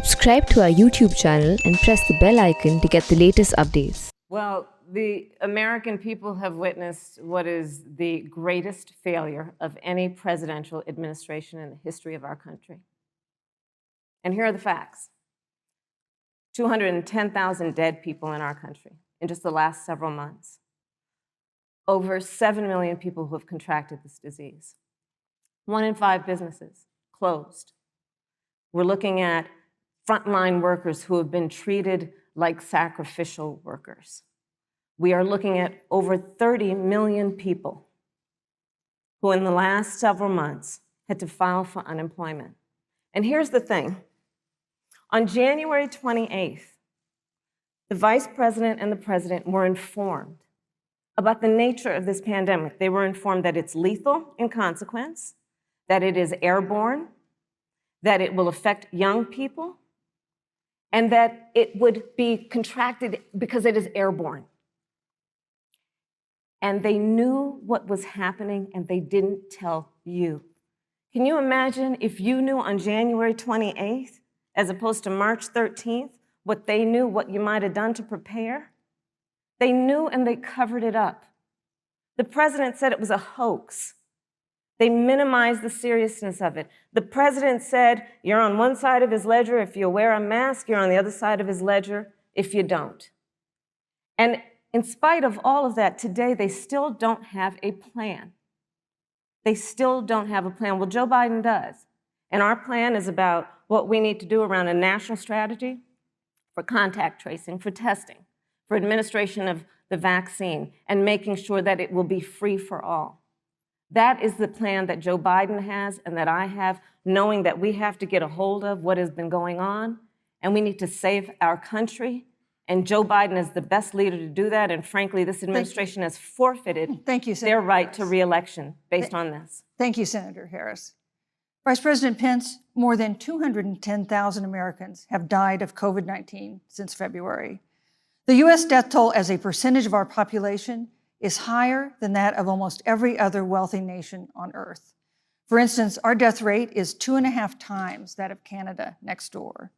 Subscribe to our YouTube channel and press the bell icon to get the latest updates. Well, the American people have witnessed what is the greatest failure of any presidential administration in the history of our country. And here are the facts. 210,000 dead people in our country in just the last several months. Over 7 million people who have contracted this disease. 1 in 5 businesses closed. We're looking at frontline workers who have been treated like sacrificial workers. We are looking at over 30 million people who in the last several months had to file for unemployment. And here's the thing. On January 28th, the vice president and the president were informed about the nature of this pandemic. They were informed that it's lethal in consequence, that it is airborne, that it will affect young people, and that it would be contracted because it is airborne. And they knew what was happening and they didn't tell you. Can you imagine if you knew on January 28th, as opposed to March 13th, what they knew, what you might have done to prepare? They knew and they covered it up. The president said it was a hoax. They minimized the seriousness of it. The president said, you're on one side of his ledger if you wear a mask, you're on the other side of his ledger if you don't. And in spite of all of that, today they still don't have a plan. They still don't have a plan. Well, Joe Biden does. And our plan is about what we need to do around a national strategy for contact tracing, for testing, for administration of the vaccine, and making sure that it will be free for all. That is the plan that Joe Biden has and that I have, knowing that we have to get a hold of what has been going on, and we need to save our country. And Joe Biden is the best leader to do that. And frankly, this administration has forfeited their right to re-election based on this. Thank you, Senator Harris. Vice President Pence, more than 210,000 Americans have died of COVID-19 since February. The U.S. death toll as a percentage of our population is higher than that of almost every other wealthy nation on earth. For instance, our death rate is 2.5 times that of Canada next door.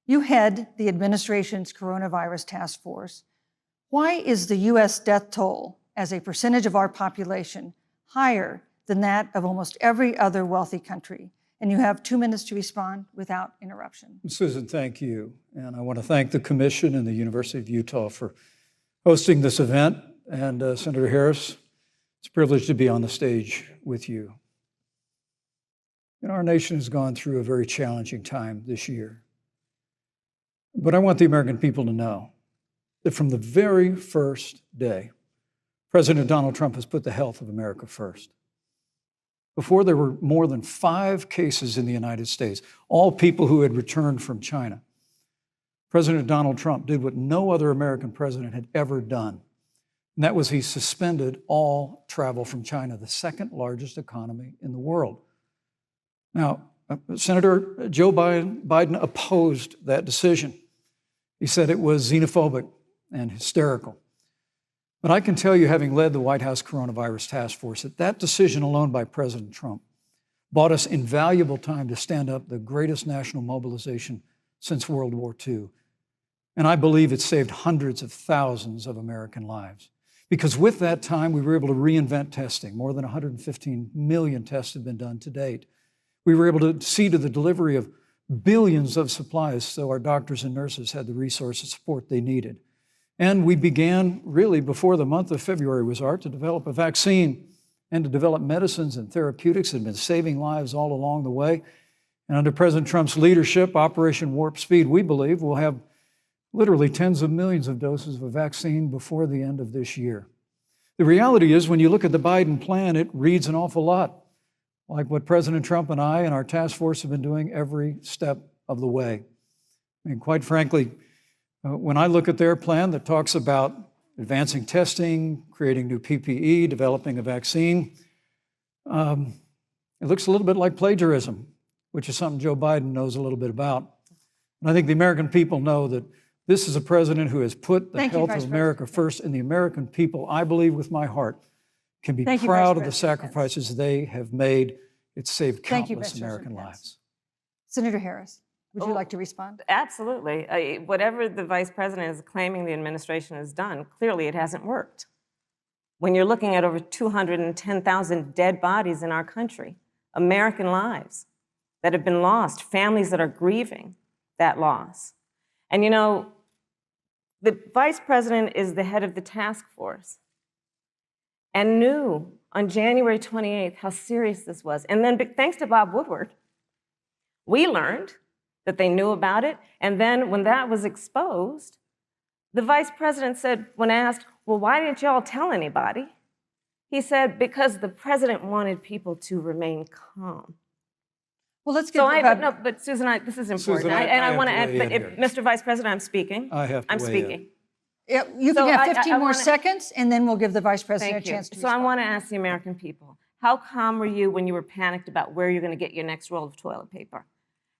You head the administration's coronavirus task force. Why is the U.S. death toll as a percentage of our population higher than that of almost every other wealthy country? And you have 2 minutes to respond without interruption. Susan, thank you. And I want to thank the Commission and the University of Utah for hosting this event. And Senator Harris, it's a privilege to be on the stage with you. Our nation has gone through a very challenging time this year. But I want the American people to know that from the very first day, President Donald Trump has put the health of America first. Before there were more than 5 cases in the United States, all people who had returned from China, President Donald Trump did what no other American president had ever done. And that was he suspended all travel from China, the second largest economy in the world. Now, Senator Joe Biden opposed that decision. He said it was xenophobic and hysterical. But I can tell you, having led the White House Coronavirus Task Force, that decision alone by President Trump bought us invaluable time to stand up the greatest national mobilization since World War II. And I believe it saved hundreds of thousands of American lives. Because with that time, we were able to reinvent testing. More than 115 million tests have been done to date. We were able to see to the delivery of billions of supplies so our doctors and nurses had the resource and support they needed. And we began, really before the month of February was out, to develop a vaccine and to develop medicines and therapeutics that have been saving lives all along the way. And under President Trump's leadership, Operation Warp Speed, we believe we'll have literally tens of millions of doses of a vaccine before the end of this year. The reality is, when you look at the Biden plan, it reads an awful lot like what President Trump and I and our task force have been doing every step of the way. I mean, quite frankly, when I look at their plan that talks about advancing testing, creating new PPE, developing a vaccine, it looks a little bit like plagiarism, which is something Joe Biden knows a little bit about. And I think the American people know that this is a president who has put the health of America first, and the American people, I believe with my heart, can be proud of the sacrifices they have made. It's saved countless American lives. Senator Harris, Would you like to respond? Absolutely. Whatever the vice president is claiming the administration has done, clearly it hasn't worked. When you're looking at over 210,000 dead bodies in our country, American lives that have been lost, families that are grieving that loss. And you know, the vice president is the head of the task force and knew on January 28th how serious this was. And then thanks to Bob Woodward, we learned that they knew about it. And then when that was exposed, the vice president said, when asked, well, why didn't y'all tell anybody? He said, because the president wanted people to remain calm. Well, let's get No, but Susan, this is important. Susan, I want to have add, to but weigh in here. Mr. Vice President, I'm speaking. I have to I'm weigh speaking. in. Yeah, you So can have I 15 more wanna- seconds, and then we'll give the vice president Thank a you. chance to So I respond. want to ask the American people, how calm were you when you were panicked about where you're going to get your next roll of toilet paper?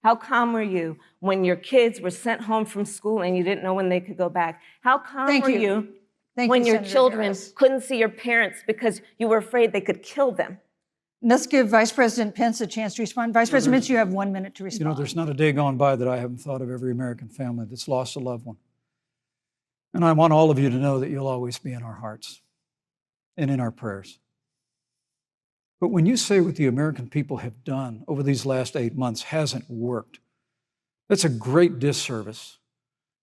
How calm were you when your kids were sent home from school and you didn't know when they could go back? How calm Thank were you. you Thank when you, your Senator children Harris. couldn't see your parents because you were afraid they could kill them? Let's give Vice President Pence a chance to respond. Vice President Pence, you have 1 minute to respond. You know, there's not a day gone by that I haven't thought of every American family that's lost a loved one. And I want all of you to know that you'll always be in our hearts and in our prayers. But when you say what the American people have done over these last 8 months hasn't worked, that's a great disservice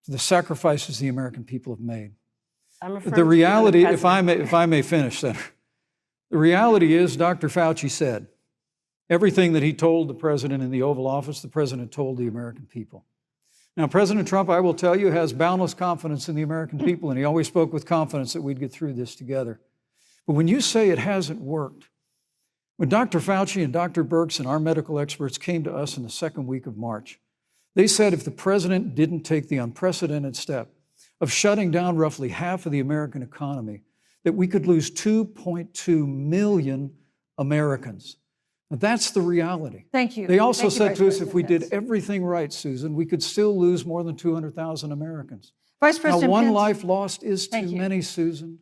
to the sacrifices the American people have made. I'm referring The to you, reality, the if I may finish, Senator, the reality is Dr. Fauci said everything that he told the president in the Oval Office, the president told the American people. Now, President Trump, I will tell you, has boundless confidence in the American people, and he always spoke with confidence that we'd get through this together. But when you say it hasn't worked, when Dr. Fauci and Dr. Birx and our medical experts came to us in the second week of March, they said if the president didn't take the unprecedented step of shutting down roughly half of the American economy, that we could lose 2.2 million Americans. Now, that's the reality. Thank you. They also Thank you, said Vice to us, if President we Pence. did everything right, Susan, we could still lose more than 200,000 Americans. Vice Now, President one Pence, life lost is Thank too you. many, Susan.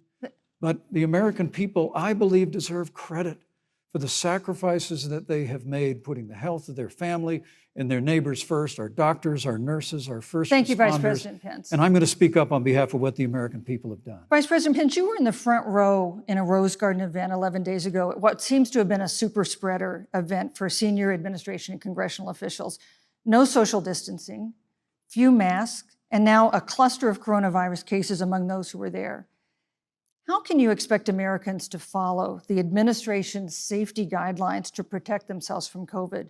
But the American people, I believe, deserve credit for the sacrifices that they have made, putting the health of their family and their neighbors first, our doctors, our nurses, our first Thank you, Vice responders. President Pence. And I'm going to speak up on behalf of what the American people have done. Vice President Pence, you were in the front row in a Rose Garden event 11 days ago at what seems to have been a super spreader event for senior administration and congressional officials. No social distancing, few masks, and now a cluster of coronavirus cases among those who were there. How can you expect Americans to follow the administration's safety guidelines to protect themselves from COVID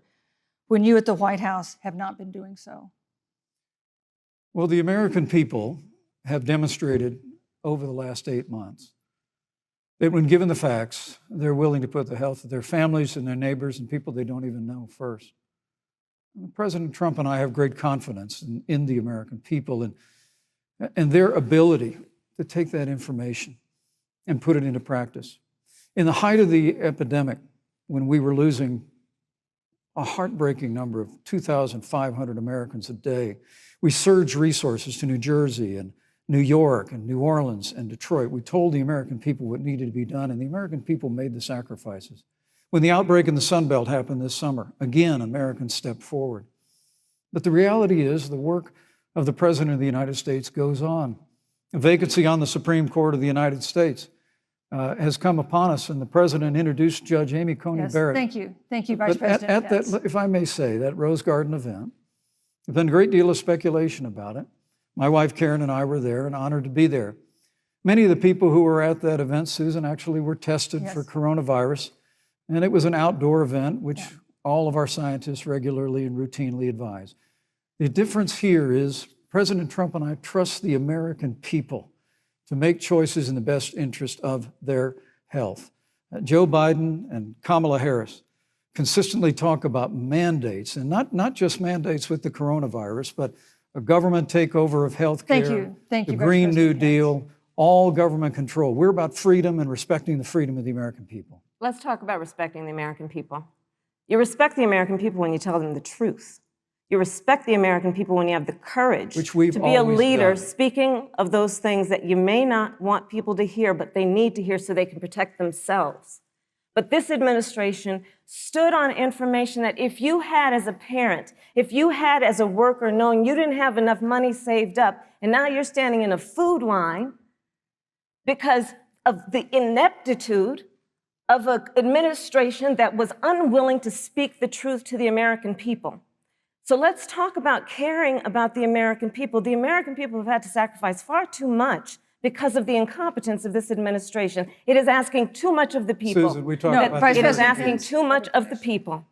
when you at the White House have not been doing so? Well, the American people have demonstrated over the last 8 months that when given the facts, they're willing to put the health of their families and their neighbors and people they don't even know first. President Trump and I have great confidence in the American people and their ability to take that information and put it into practice. In the height of the epidemic, when we were losing a heartbreaking number of 2,500 Americans a day, we surged resources to New Jersey and New York and New Orleans and Detroit. We told the American people what needed to be done, and the American people made the sacrifices. When the outbreak in the Sun Belt happened this summer, again, Americans stepped forward. But the reality is the work of the President of the United States goes on. A vacancy on the Supreme Court of the United States has come upon us, and the President introduced Judge Amy Coney Yes, Barrett. thank you. Thank you, Vice But President at Pence. that, if I may say, that Rose Garden event, there's been a great deal of speculation about it. My wife Karen and I were there and honored to be there. Many of the people who were at that event, Susan, actually were tested Yes. for coronavirus, and it was an outdoor event, which all of our scientists regularly and routinely advise. The difference here is President Trump and I trust the American people to make choices in the best interest of their health. Joe Biden and Kamala Harris consistently talk about mandates, and not just mandates with the coronavirus, but a government takeover of health care, Thank you, the Vice Green New President Pence. Deal, all government control. We're about freedom and respecting the freedom of the American people. Let's talk about respecting the American people. You respect the American people when you tell them the truth. You respect the American people when you have the courage Which we've to be a always leader done. speaking of those things that you may not want people to hear, but they need to hear so they can protect themselves. But this administration stood on information that if you had as a parent, if you had as a worker, knowing you didn't have enough money saved up, and now you're standing in a food line because of the ineptitude of an administration that was unwilling to speak the truth to the American people. So let's talk about caring about the American people. The American people have had to sacrifice far too much because of the incompetence of this administration. It is asking too much of the people. Susan, we talked No, about Vice It is President asking too much of the people.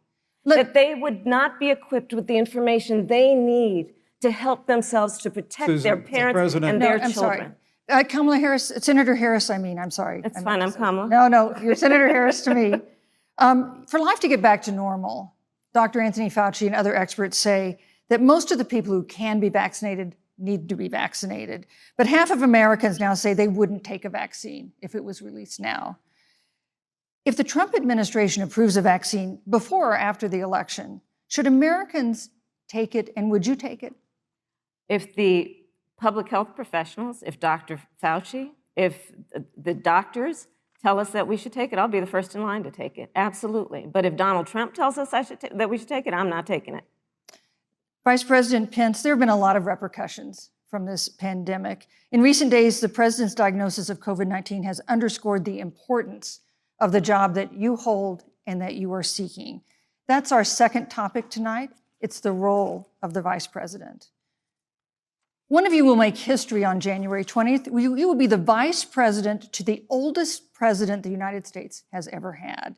Let- That they would not be equipped with the information they need to help themselves to protect Susan, their parents President- and No, their I'm children. sorry. Kamala Harris, Senator Harris, I'm sorry. It's fine, I'm Kamala. No, you're Senator Harris to me. For life to get back to normal, Dr. Anthony Fauci and other experts say that most of the people who can be vaccinated need to be vaccinated. But half of Americans now say they wouldn't take a vaccine if it was released now. If the Trump administration approves a vaccine before or after the election, should Americans take it, and would you take it? If the public health professionals, if Dr. Fauci, if the doctors tell us that we should take it, I'll be the first in line to take it, absolutely. But if Donald Trump tells us that we should take it, I'm not taking it. Vice President Pence, there have been a lot of repercussions from this pandemic. In recent days, the president's diagnosis of COVID-19 has underscored the importance of the job that you hold and that you are seeking. That's our second topic tonight. It's the role of the vice president. One of you will make history on January 20th. You will be the vice president to the oldest president the United States has ever had.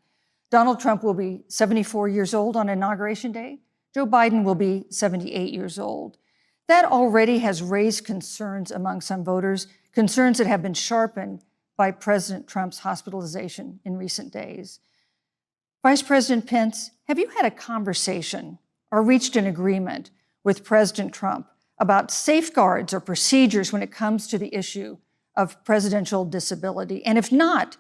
Donald Trump will be 74 years old on Inauguration Day. Joe Biden will be 78 years old. That already has raised concerns among some voters, concerns that have been sharpened by President Trump's hospitalization in recent days. Vice President Pence, have you had a conversation or reached an agreement with President Trump about safeguards or procedures when it comes to the issue of presidential disability? And if not,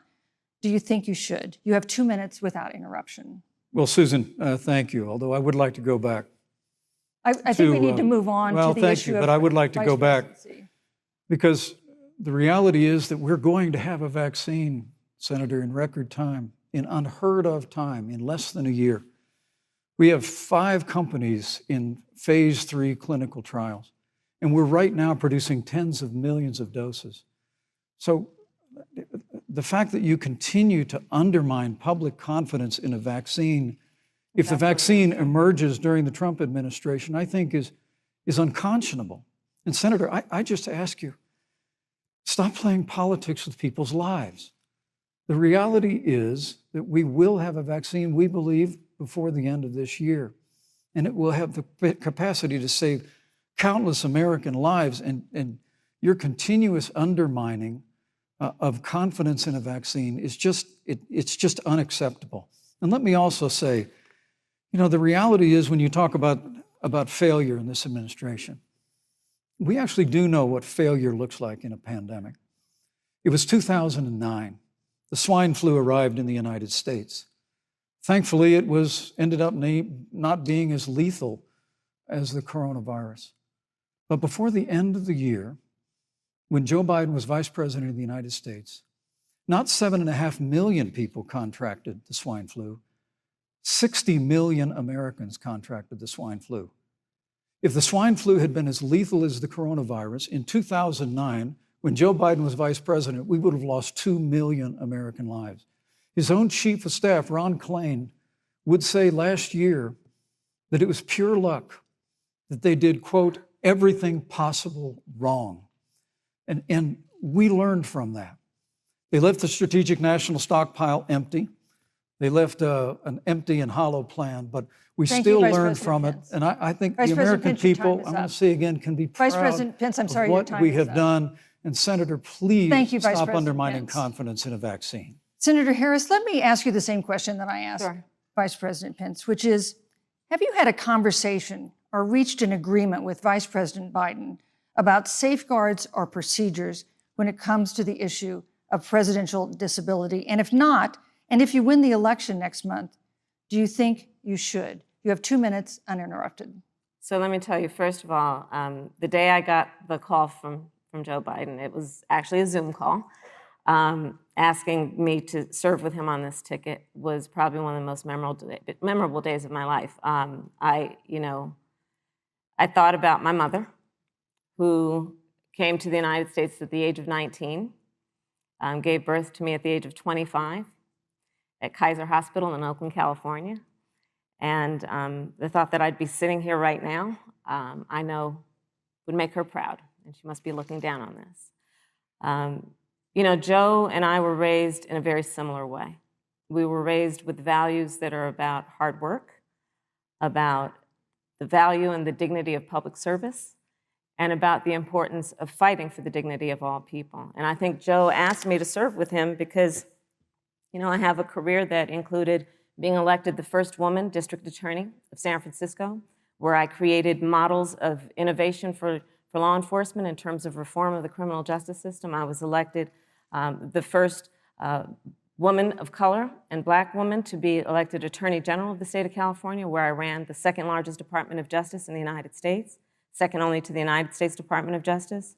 do you think you should? You have 2 minutes without interruption. Well, Susan, thank you, although I would like to go back. I think we need to move on to the thank issue you, of but I would like to vice go back presidency. because the reality is that we're going to have a vaccine, Senator, in record time, in unheard of time, in less than a year. We have 5 companies in phase 3 clinical trials, and we're right now producing tens of millions of doses. So the fact that you continue to undermine public confidence in a vaccine, if the vaccine emerges during the Trump administration, I think is unconscionable. And Senator, I just ask you, stop playing politics with people's lives. The reality is that we will have a vaccine, we believe, before the end of this year. And it will have the capacity to save countless American lives. And your continuous undermining of confidence in a vaccine is it's just unacceptable. And let me also say, the reality is when you talk about failure in this administration, we actually do know what failure looks like in a pandemic. It was 2009. The swine flu arrived in the United States. Thankfully, it ended up not being as lethal as the coronavirus. But before the end of the year, when Joe Biden was vice president of the United States, not 7.5 million people contracted the swine flu. 60 million Americans contracted the swine flu. If the swine flu had been as lethal as the coronavirus, in 2009, when Joe Biden was vice president, we would have lost 2 million American lives. His own chief of staff, Ron Klain, would say last year that it was pure luck that they did, quote, everything possible wrong. And we learned from that. They left the strategic national stockpile empty. They left an empty and hollow plan, but we Thank you, still Vice learned President from it. Pence. And I think Vice the President American Pence, your time people, is I'm going up. to say again, can be Vice proud President Pence, I'm sorry, of your what time we is have up. done. And Senator, please Thank you, Vice stop President undermining Pence. confidence in a vaccine. Senator Harris, let me ask you the same question that I asked Sure. Vice President Pence, which is, have you had a conversation or reached an agreement with Vice President Biden about safeguards or procedures when it comes to the issue of presidential disability? And if not, and if you win the election next month, do you think you should? You have 2 minutes uninterrupted. So let me tell you, first of all, the day I got the call from Joe Biden, it was actually a Zoom call. And asking me to serve with him on this ticket was probably one of the most memorable days of my life. I thought about my mother, who came to the United States at the age of 19, gave birth to me at the age of 25 at Kaiser Hospital in Oakland, California. And the thought that I'd be sitting here right now, I know would make her proud, and she must be looking down on this. Joe and I were raised in a very similar way. We were raised with values that are about hard work, about the value and the dignity of public service, and about the importance of fighting for the dignity of all people. And I think Joe asked me to serve with him because, I have a career that included being elected the first woman district attorney of San Francisco, where I created models of innovation for law enforcement in terms of reform of the criminal justice system. I was elected the first woman of color and Black woman to be elected Attorney General of the state of California, where I ran the second largest Department of Justice in the United States, second only to the United States Department of Justice.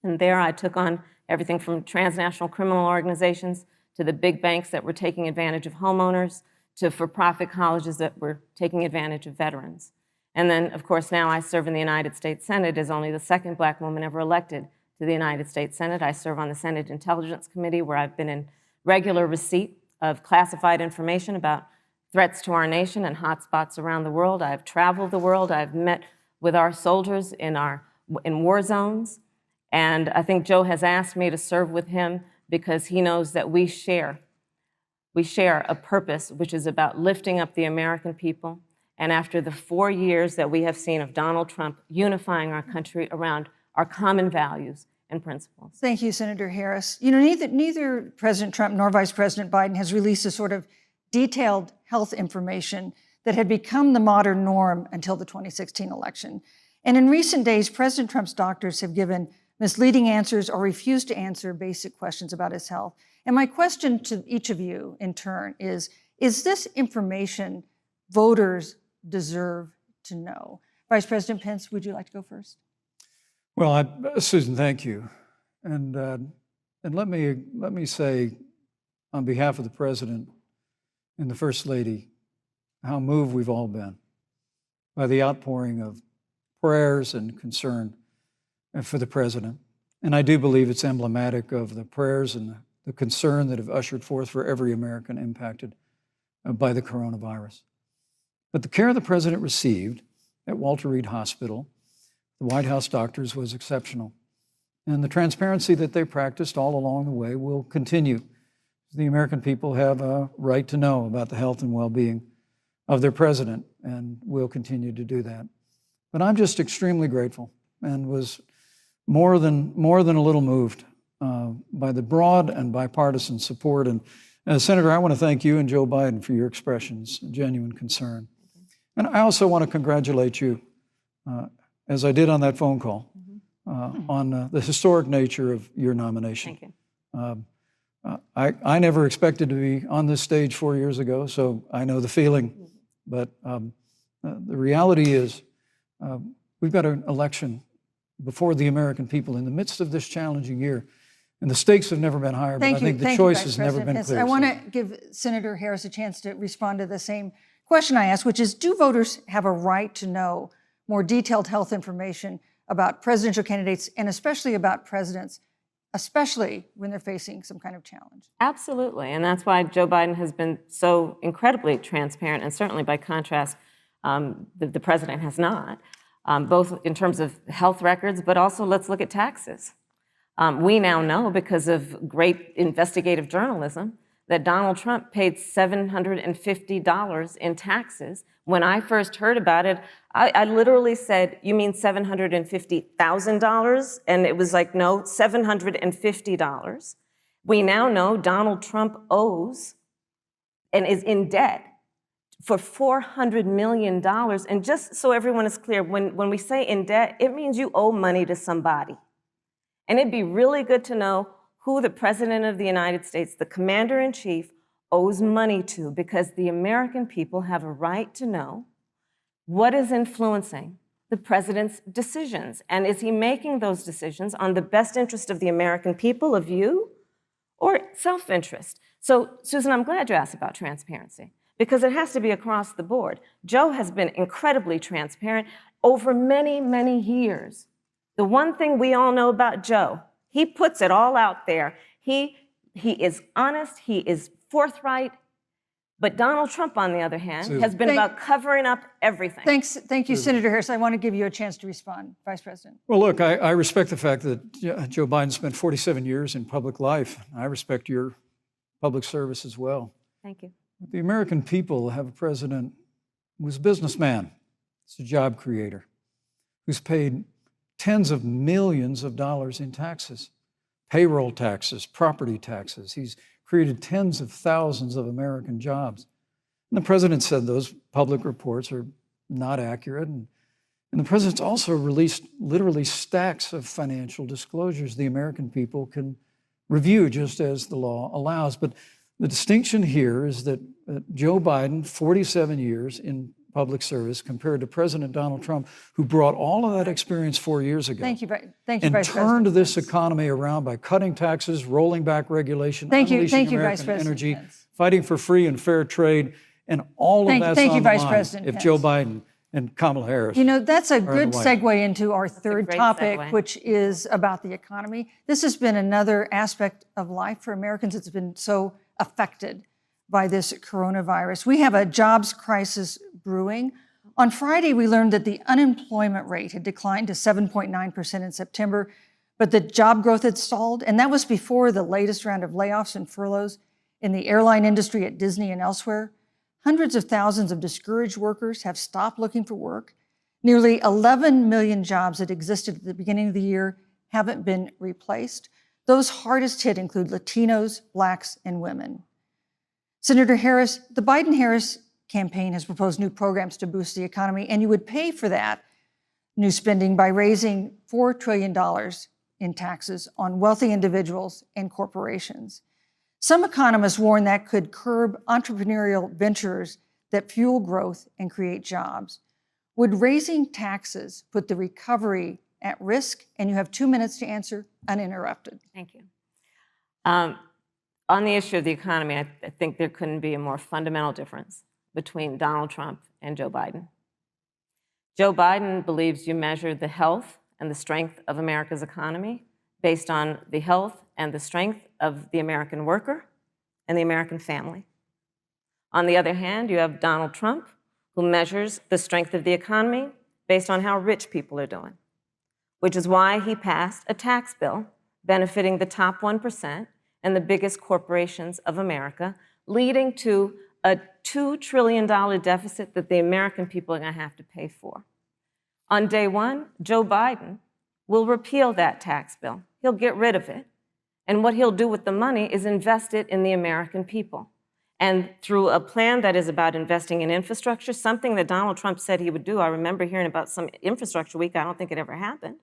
And there I took on everything from transnational criminal organizations to the big banks that were taking advantage of homeowners to for-profit colleges that were taking advantage of veterans. And then, of course, now I serve in the United States Senate as only the second Black woman ever elected to the United States Senate. I serve on the Senate Intelligence Committee, where I've been in regular receipt of classified information about threats to our nation and hotspots around the world. I've traveled the world. I've met with our soldiers in war zones. And I think Joe has asked me to serve with him because he knows that we share a purpose which is about lifting up the American people. And after the 4 years that we have seen of Donald Trump unifying our country around our common values and principles. Thank you, Senator Harris. Neither President Trump nor Vice President Biden has released a sort of detailed health information that had become the modern norm until the 2016 election. And in recent days, President Trump's doctors have given misleading answers or refused to answer basic questions about his health. And my question to each of you in turn is this information voters deserve to know? Vice President Pence, would you like to go first? Well, Susan, thank you. And let me say, on behalf of the President and the First Lady, how moved we've all been by the outpouring of prayers and concern for the President. And I do believe it's emblematic of the prayers and the concern that have ushered forth for every American impacted by the coronavirus. But the care the President received at Walter Reed Hospital, the White House doctors, was exceptional. And the transparency that they practiced all along the way will continue. The American people have a right to know about the health and well-being of their President, and will continue to do that. But I'm just extremely grateful and was more than a little moved by the broad and bipartisan support. And Senator, I want to thank you and Joe Biden for your expressions, genuine concern. And I also want to congratulate you, as I did on that phone call, on the historic nature of your nomination. Thank you. I never expected to be on this stage 4 years ago, so I know the feeling. But the reality is we've got an election before the American people in the midst of this challenging year. And the stakes have never been higher, but I think the choice has never been clearer. I want to give Senator Harris a chance to respond to the same question I asked, which is, do voters have a right to know more detailed health information about presidential candidates and especially about presidents, especially when they're facing some kind of challenge? Absolutely, and that's why Joe Biden has been so incredibly transparent, and certainly by contrast, the president has not, both in terms of health records, but also let's look at taxes. We now know, because of great investigative journalism, that Donald Trump paid $750 in taxes. When I first heard about it, I literally said, "You mean $750,000? And it was like, no, $750. We now know Donald Trump owes and is in debt for $400 million. And just so everyone is clear, when we say in debt, it means you owe money to somebody. And it'd be really good to know who the President of the United States, the Commander-in-Chief, owes money to, because the American people have a right to know what is influencing the President's decisions. And is he making those decisions on the best interest of the American people, of you, or self-interest. So, Susan, I'm glad you asked about transparency, because it has to be across the board. Joe has been incredibly transparent over many, many years. The one thing we all know about Joe, he puts it all out there. He is honest, he is forthright. But Donald Trump, on the other hand, has been about covering up everything. Thank you, Senator Harris. I want to give you a chance to respond, Vice President. Well, look, I respect the fact that Joe Biden spent 47 years in public life. I respect your public service as well. Thank you. The American people have a president who's a businessman, he's a job creator, who's paid tens of millions of dollars in taxes, payroll taxes, property taxes. He's created tens of thousands of American jobs. And the president said those public reports are not accurate. And the president's also released literally stacks of financial disclosures the American people can review just as the law allows. But the distinction here is that Joe Biden, 47 years in public service, compared to President Donald Trump, who brought all of that experience 4 years ago. Thank you, Vice and President. turned this economy around by cutting taxes, rolling back regulation, unleashing American energy, fighting for free and fair trade, and all of that's on the line if Joe Biden and Kamala Harris. You know, that's a good segue into our third topic, which is about the economy. This has been another aspect of life for Americans that's been so affected by this coronavirus. We have a jobs crisis brewing. On Friday, we learned that the unemployment rate had declined to 7.9% in September, but the job growth had stalled, and that was before the latest round of layoffs and furloughs in the airline industry at Disney and elsewhere. Hundreds of thousands of discouraged workers have stopped looking for work. Nearly 11 million jobs that existed at the beginning of the year haven't been replaced. Those hardest hit include Latinos, Blacks, and women. Senator Harris, the Biden-Harris campaign has proposed new programs to boost the economy, and you would pay for that new spending by raising $4 trillion in taxes on wealthy individuals and corporations. Some economists warn that could curb entrepreneurial ventures that fuel growth and create jobs. Would raising taxes put the recovery at risk? And you have 2 minutes to answer uninterrupted. Thank you. On the issue of the economy, I think there couldn't be a more fundamental difference between Donald Trump and Joe Biden. Joe Biden believes you measure the health and the strength of America's economy based on the health and the strength of the American worker and the American family. On the other hand, you have Donald Trump, who measures the strength of the economy based on how rich people are doing, which is why he passed a tax bill benefiting the top 1% and the biggest corporations of America, leading to a $2 trillion deficit that the American people are going to have to pay for. On day one, Joe Biden will repeal that tax bill. He'll get rid of it. And what he'll do with the money is invest it in the American people. And through a plan that is about investing in infrastructure, something that Donald Trump said he would do. I remember hearing about some infrastructure week. I don't think it ever happened.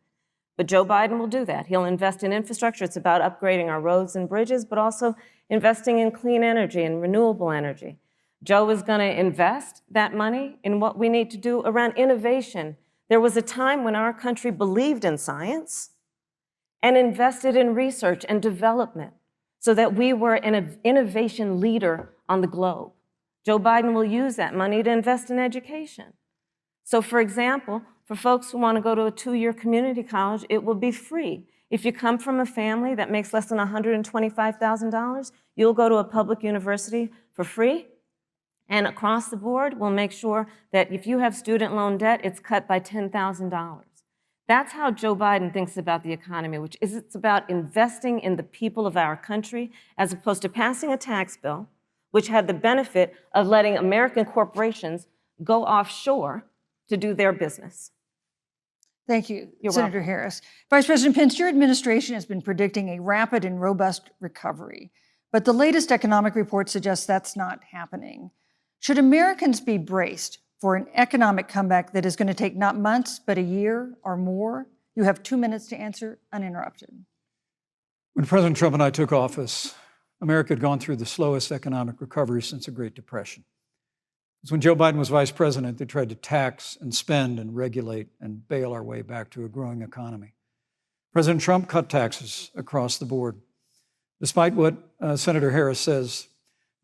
But Joe Biden will do that. He'll invest in infrastructure. It's about upgrading our roads and bridges, but also investing in clean energy and renewable energy. Joe is going to invest that money in what we need to do around innovation. There was a time when our country believed in science and invested in research and development so that we were an innovation leader on the globe. Joe Biden will use that money to invest in education. So, for example, for folks who want to go to a 2-year community college, it will be free. If you come from a family that makes less than $125,000, you'll go to a public university for free. And across the board, we'll make sure that if you have student loan debt, it's cut by $10,000. That's how Joe Biden thinks about the economy, which is it's about investing in the people of our country as opposed to passing a tax bill, which had the benefit of letting American corporations go offshore to do their business. Thank you, You're Senator welcome. Harris. Vice President Pence, your administration has been predicting a rapid and robust recovery, but the latest economic report suggests that's not happening. Should Americans be braced for an economic comeback that is going to take not months, but a year or more? You have 2 minutes to answer uninterrupted. When President Trump and I took office, America had gone through the slowest economic recovery since the Great Depression. Because when Joe Biden was vice president, they tried to tax and spend and regulate and bail our way back to a growing economy. President Trump cut taxes across the board. Despite what Senator Harris says,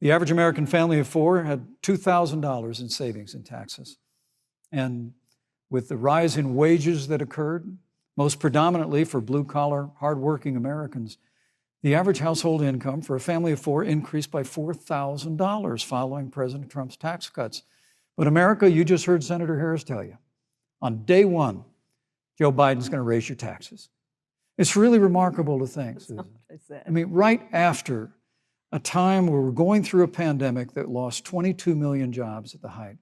the average American family of four had $2,000 in savings in taxes. And with the rise in wages that occurred, most predominantly for blue-collar, hardworking Americans, the average household income for a family of four increased by $4,000 following President Trump's tax cuts. But America, you just heard Senator Harris tell you, on day one, Joe Biden's going to raise your taxes. It's really remarkable to think, Susan. I mean, right after a time where we're going through a pandemic that lost 22 million jobs at the height,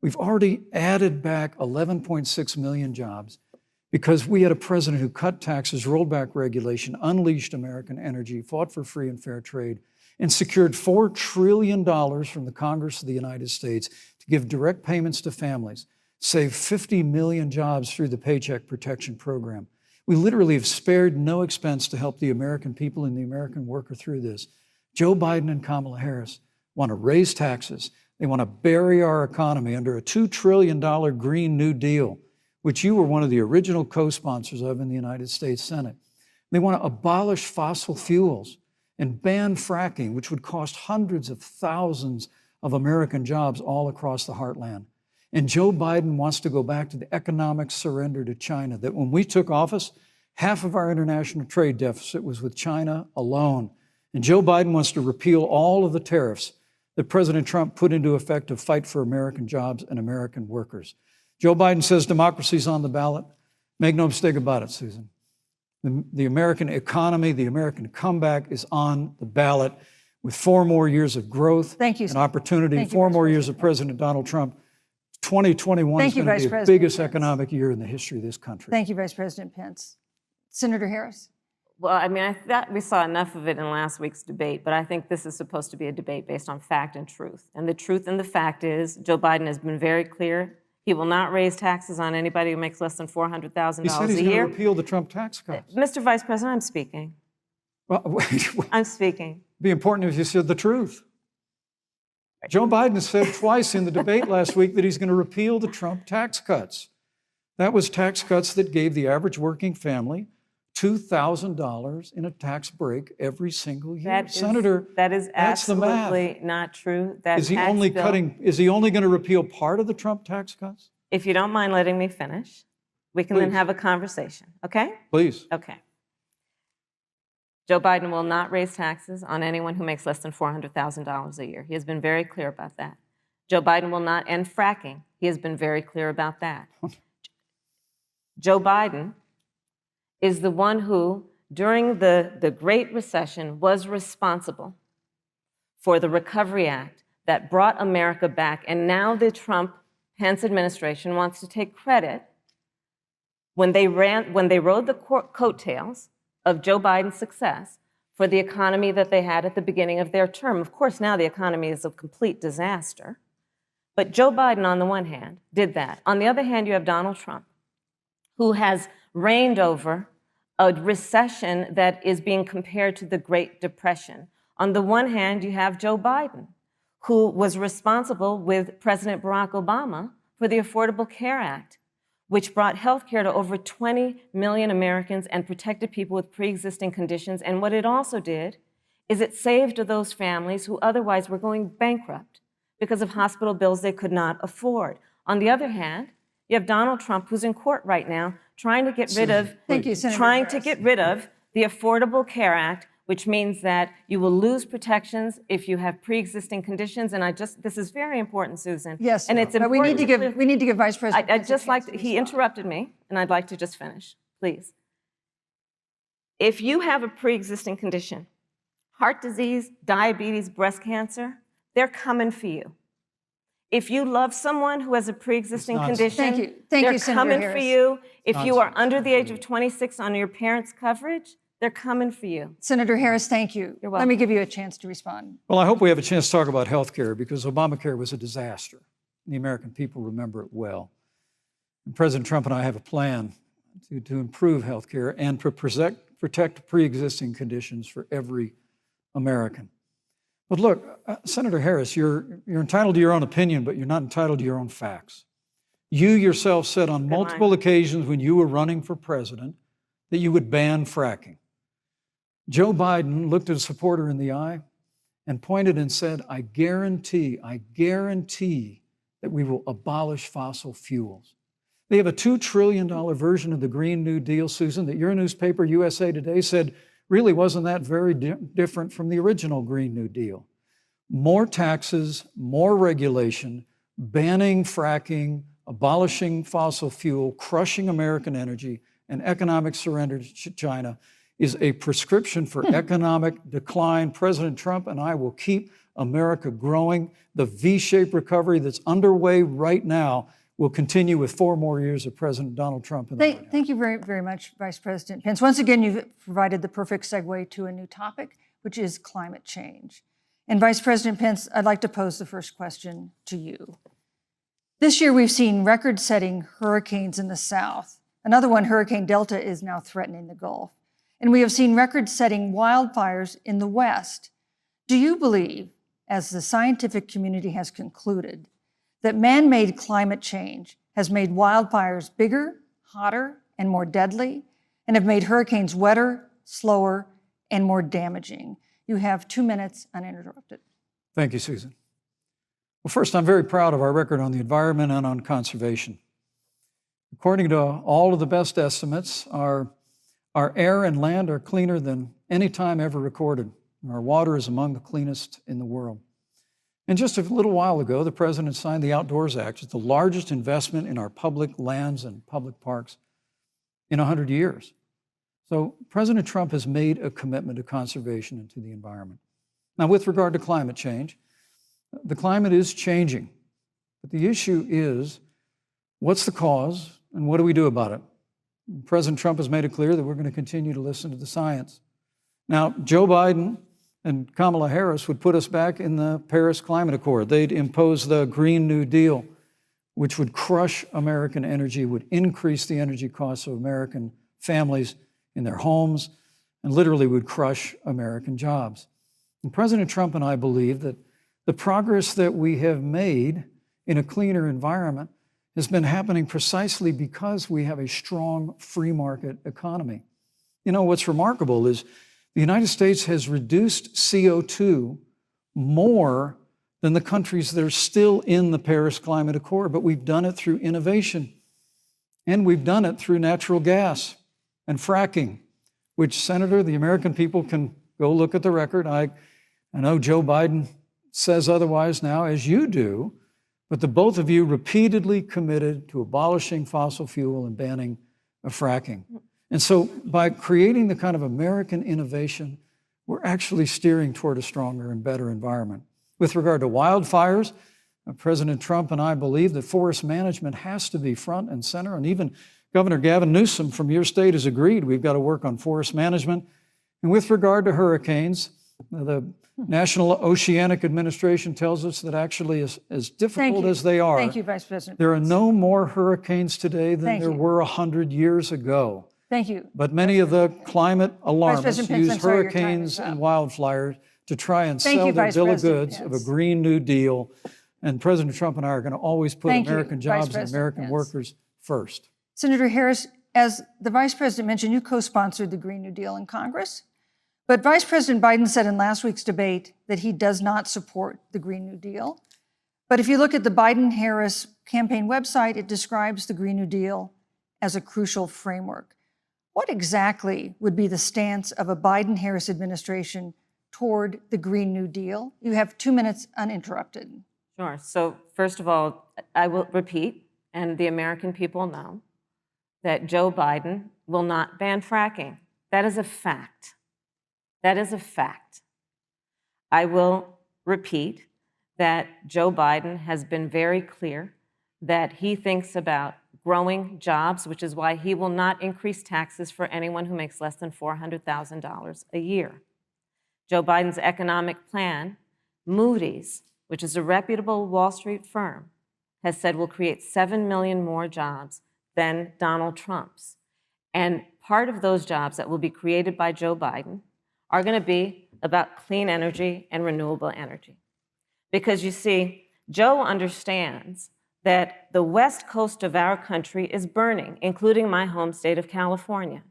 we've already added back 11.6 million jobs because we had a president who cut taxes, rolled back regulation, unleashed American energy, fought for free and fair trade, and secured $4 trillion from the Congress of the United States to give direct payments to families, save 50 million jobs through the Paycheck Protection Program. We literally have spared no expense to help the American people and the American worker through this. Joe Biden and Kamala Harris want to raise taxes. They want to bury our economy under a $2 trillion Green New Deal, which you were one of the original co-sponsors of in the United States Senate. They want to abolish fossil fuels and ban fracking, which would cost hundreds of thousands of American jobs all across the heartland. And Joe Biden wants to go back to the economic surrender to China, that when we took office, half of our international trade deficit was with China alone. And Joe Biden wants to repeal all of the tariffs that President Trump put into effect to fight for American jobs and American workers. Joe Biden says democracy's on the ballot. Make no mistake about it, Susan. The American economy, the American comeback is on the ballot with 4 more years of growth and opportunity, 4 more years of President Donald Trump. 2021 is going to be the biggest economic year in the history of this country. Thank you, Vice President Pence. Senator Harris. Well, I mean, I thought we saw enough of it in last week's debate, but I think this is supposed to be a debate based on fact and truth. And the truth and the fact is, Joe Biden has been very clear. He will not raise taxes on anybody who makes less than $400,000 a year. He said he's going to repeal the Trump tax cuts. Mr. Vice President, I'm speaking. Well, wait. I'm speaking. It'd be important if you said the truth. Joe Biden said twice in the debate last week that he's going to repeal the Trump tax cuts. That was tax cuts that gave the average working family $2,000 in a tax break every single year. Senator, that is that's the math. absolutely not true. That Is he only going to repeal part of the Trump tax cuts? If you don't mind letting me finish, we can then have a conversation, okay? Please. Okay. Joe Biden will not raise taxes on anyone who makes less than $400,000 a year. He has been very clear about that. Joe Biden will not end fracking. He has been very clear about that. Joe Biden is the one who, during the Great Recession, was responsible for the Recovery Act that brought America back. And now the Trump-Pence administration wants to take credit when they rode the coattails of Joe Biden's success for the economy that they had at the beginning of their term. Of course, now the economy is a complete disaster. But Joe Biden, on the one hand, did that. On the other hand, you have Donald Trump, who has reigned over a recession that is being compared to the Great Depression. On the one hand, you have Joe Biden, who was responsible with President Barack Obama for the Affordable Care Act, which brought health care to over 20 million Americans and protected people with pre-existing conditions. And what it also did is it saved those families who otherwise were going bankrupt because of hospital bills they could not afford. On the other hand, you have Donald Trump, who's in court right now, trying to get rid of the Affordable Care Act, which means that you will lose protections if you have pre-existing conditions. And this is very important, Susan. Yes, and it's but we need to give Vice President. He interrupted me, and I'd like to just finish, please. If you have a pre-existing condition, heart disease, diabetes, breast cancer, they're coming for you. If you love someone who has a pre-existing condition, they're coming for you. If you are under the age of 26 on your parents' coverage, they're coming for you. Senator Harris, thank you. You're welcome. Let me give you a chance to respond. Well, I hope we have a chance to talk about health care because Obamacare was a disaster. The American people remember it well. And President Trump and I have a plan to improve health care and to protect pre-existing conditions for every American. But look, Senator Harris, you're entitled to your own opinion, but you're not entitled to your own facts. You yourself said on multiple occasions when you were running for president that you would ban fracking. Joe Biden looked at a supporter in the eye and pointed and said, I guarantee that we will abolish fossil fuels. They have a $2 trillion version of the Green New Deal, Susan, that your newspaper, USA Today, said really wasn't that very different from the original Green New Deal. More taxes, more regulation, banning fracking, abolishing fossil fuel, crushing American energy, and economic surrender to China is a prescription for economic decline. President Trump and I will keep America growing. The V-shaped recovery that's underway right now will continue with 4 more years of President Donald Trump. Thank you very, very much, Vice President Pence. Once again, you've provided the perfect segue to a new topic, which is climate change. And Vice President Pence, I'd like to pose the first question to you. This year, we've seen record-setting hurricanes in the South. Another one, Hurricane Delta, is now threatening the Gulf. And we have seen record-setting wildfires in the West. Do you believe, as the scientific community has concluded, that man-made climate change has made wildfires bigger, hotter, and more deadly, and have made hurricanes wetter, slower, and more damaging? You have 2 minutes uninterrupted. Thank you, Susan. Well, first, I'm very proud of our record on the environment and on conservation. According to all of the best estimates, our air and land are cleaner than any time ever recorded. Our water is among the cleanest in the world. And just a little while ago, the President signed the Outdoors Act. It's the largest investment in our public lands and public parks in 100 years. So President Trump has made a commitment to conservation and to the environment. Now, with regard to climate change, the climate is changing. But the issue is, what's the cause and what do we do about it? President Trump has made it clear that we're going to continue to listen to the science. Now, Joe Biden and Kamala Harris would put us back in the Paris Climate Accord. They'd impose the Green New Deal, which would crush American energy, would increase the energy costs of American families in their homes, and literally would crush American jobs. And President Trump and I believe that the progress that we have made in a cleaner environment has been happening precisely because we have a strong free market economy. You know, what's remarkable is the United States has reduced CO2 more than the countries that are still in the Paris Climate Accord, but we've done it through innovation. And we've done it through natural gas and fracking, which, Senator, the American people can go look at the record. I know Joe Biden says otherwise now, as you do, but the both of you repeatedly committed to abolishing fossil fuel and banning fracking. And so by creating the kind of American innovation, we're actually steering toward a stronger and better environment. With regard to wildfires, President Trump and I believe that forest management has to be front and center, and even Governor Gavin Newsom from your state has agreed we've got to work on forest management. And with regard to hurricanes, the National Oceanic Administration tells us that actually as difficult as they are, Thank you, Vice President. There are no more hurricanes today than there were 100 years ago. Thank you. But many of the climate alarmists use hurricanes and wildfires to try and sell their bill of goods of a Green New Deal. And President Trump and I are going to always put American jobs and American workers first. Senator Harris, as the Vice President mentioned, you co-sponsored the Green New Deal in Congress. But Vice President Biden said in last week's debate that he does not support the Green New Deal. But if you look at the Biden-Harris campaign website, it describes the Green New Deal as a crucial framework. What exactly would be the stance of a Biden-Harris administration toward the Green New Deal? You have 2 minutes uninterrupted. Sure. So first of all, I will repeat, and the American people know, that Joe Biden will not ban fracking. That is a fact. That is a fact. I will repeat that Joe Biden has been very clear that he thinks about growing jobs, which is why he will not increase taxes for anyone who makes less than $400,000 a year. Joe Biden's economic plan, Moody's, which is a reputable Wall Street firm, has said will create 7 million more jobs than Donald Trump's. And part of those jobs that will be created by Joe Biden are going to be about clean energy and renewable energy. Because you see, Joe understands that the west coast of our country is burning, including my home state of California.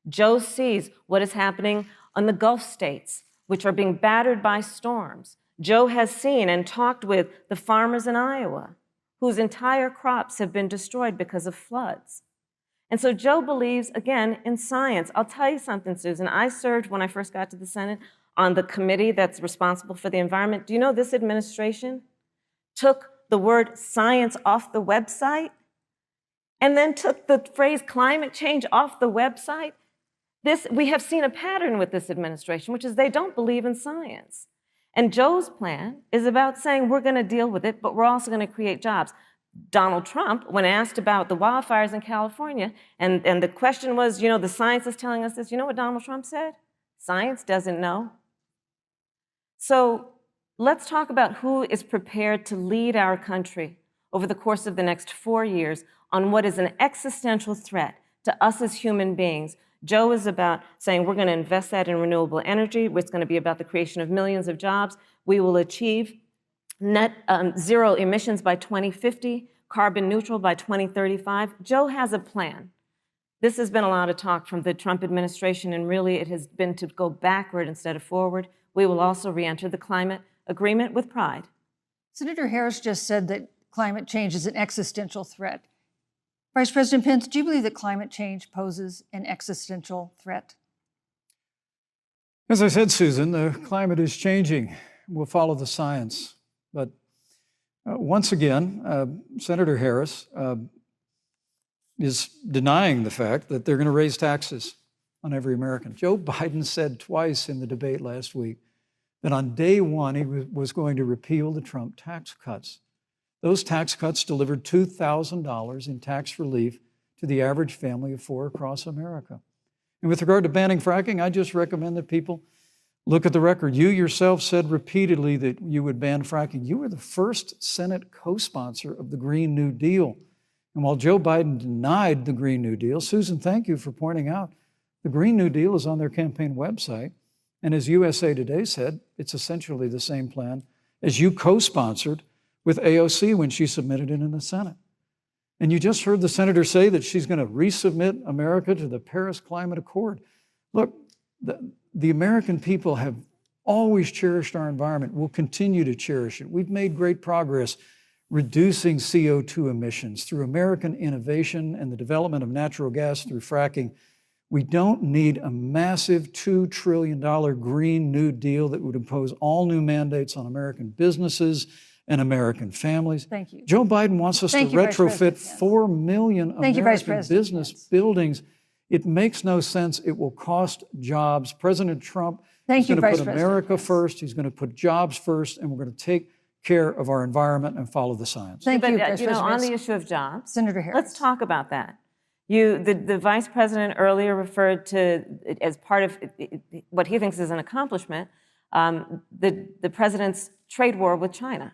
Joe sees what is happening on the Gulf states, which are being battered by storms. Joe has seen and talked with the farmers in Iowa, whose entire crops have been destroyed because of floods. And so Joe believes, again, in science. I'll tell you something, Susan. I served, when I first got to the Senate, on the committee that's responsible for the environment. Do you know this administration took the word science off the website and then took the phrase climate change off the website? We have seen a pattern with this administration, which is they don't believe in science. And Joe's plan is about saying we're going to deal with it, but we're also going to create jobs. Donald Trump, when asked about the wildfires in California, and the question was, the science is telling us this, you know what Donald Trump said? Science doesn't know. So let's talk about who is prepared to lead our country over the course of the next 4 years on what is an existential threat to us as human beings. Joe is about saying we're going to invest that in renewable energy. It's going to be about the creation of millions of jobs. We will achieve net zero emissions by 2050, carbon neutral by 2035. Joe has a plan. This has been a lot of talk from the Trump administration, and really it has been to go backward instead of forward. We will also re-enter the climate agreement with pride. Senator Harris just said that climate change is an existential threat. Vice President Pence, do you believe that climate change poses an existential threat? As I said, Susan, the climate is changing. We'll follow the science. But once again, Senator Harris is denying the fact that they're going to raise taxes on every American. Joe Biden said twice in the debate last week that on day one he was going to repeal the Trump tax cuts. Those tax cuts delivered $2,000 in tax relief to the average family of four across America. And with regard to banning fracking, I just recommend that people look at the record. You yourself said repeatedly that you would ban fracking. You were the first Senate co-sponsor of the Green New Deal. And while Joe Biden denied the Green New Deal, Susan, thank you for pointing out, the Green New Deal is on their campaign website. And as USA Today said, it's essentially the same plan as you co-sponsored with AOC when she submitted it in the Senate. And you just heard the senator say that she's going to resubmit America to the Paris Climate Accord. Look, the American people have always cherished our environment. We'll continue to cherish it. We've made great progress reducing CO2 emissions through American innovation and the development of natural gas through fracking. We don't need a massive $2 trillion Green New Deal that would impose all new mandates on American businesses and American families. Thank you. Joe Biden wants us to retrofit 4 million American business buildings. It makes no sense. It will cost jobs. President Trump is going to put America first. He's going to put jobs first, and we're going to take care of our environment and follow the science. Thank you, Vice President. On the issue of jobs, Senator Harris, let's talk about that. The Vice President earlier referred to, as part of what he thinks is an accomplishment, the President's trade war with China.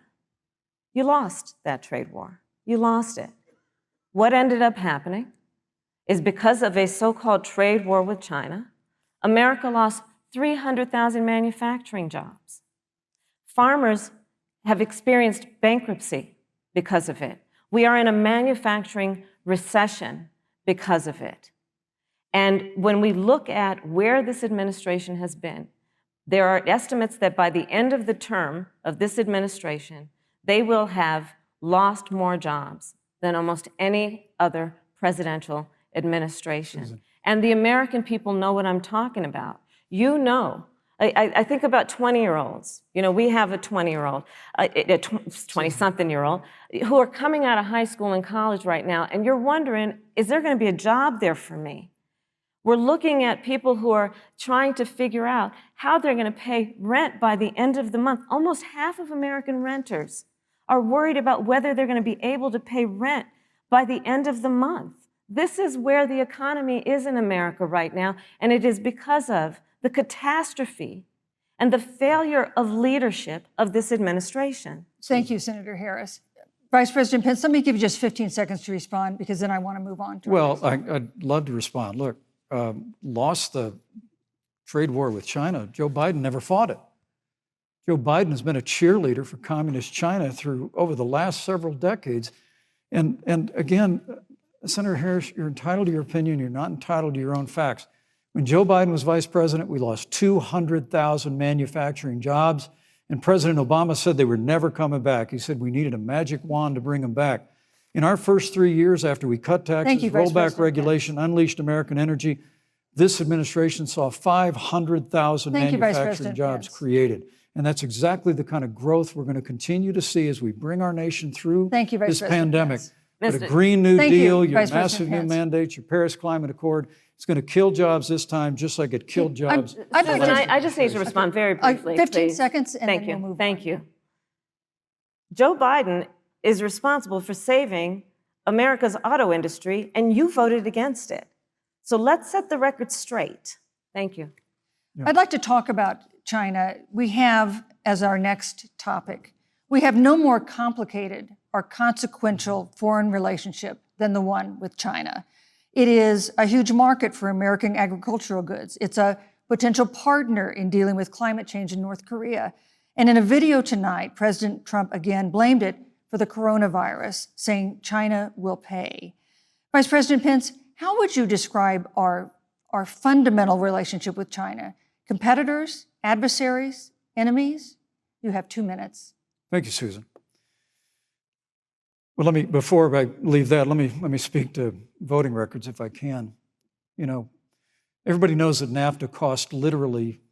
You lost that trade war. You lost it. What ended up happening is because of a so-called trade war with China, America lost 300,000 manufacturing jobs. Farmers have experienced bankruptcy because of it. We are in a manufacturing recession because of it. And when we look at where this administration has been, there are estimates that by the end of the term of this administration, they will have lost more jobs than almost any other presidential administration. And the American people know what I'm talking about. You know, I think about 20-year-olds. We have a 20-year-old, a 20-something-year-old, who are coming out of high school and college right now, and you're wondering, is there going to be a job there for me? We're looking at people who are trying to figure out how they're going to pay rent by the end of the month. Almost half of American renters are worried about whether they're going to be able to pay rent by the end of the month. This is where the economy is in America right now, and it is because of the catastrophe and the failure of leadership of this administration. Thank you, Senator Harris. Vice President Pence, let me give you just 15 seconds to respond, because then I want to move on to I'd love to respond. Look, lost the trade war with China. Joe Biden never fought it. Joe Biden has been a cheerleader for communist China over the last several decades. And again, Senator Harris, you're entitled to your opinion. You're not entitled to your own facts. When Joe Biden was vice president, we lost 200,000 manufacturing jobs, and President Obama said they were never coming back. He said we needed a magic wand to bring them back. In our first 3 years after we cut taxes, rolled back regulation, unleashed American energy, this administration saw 500,000 manufacturing jobs created. And that's exactly the kind of growth we're going to continue to see as we bring our nation through this pandemic. But a Green New Deal, your massive new mandates, your Paris Climate Accord, it's going to kill jobs this time, just like it killed jobs. I just need to respond very briefly. 15 seconds, and then we'll move on. Thank you. Joe Biden is responsible for saving America's auto industry, and you voted against it. So let's set the record straight. Thank you. I'd like to talk about China. We have, as our next topic, we have no more complicated or consequential foreign relationship than the one with China. It is a huge market for American agricultural goods. It's a potential partner in dealing with climate change in North Korea. And in a video tonight, President Trump again blamed it for the coronavirus, saying China will pay. Vice President Pence, how would you describe our fundamental relationship with China? Competitors, adversaries, enemies? You have 2 minutes. Thank you, Susan. Well, before I leave that, let me speak to voting records if I can. You know, everybody knows that NAFTA cost literally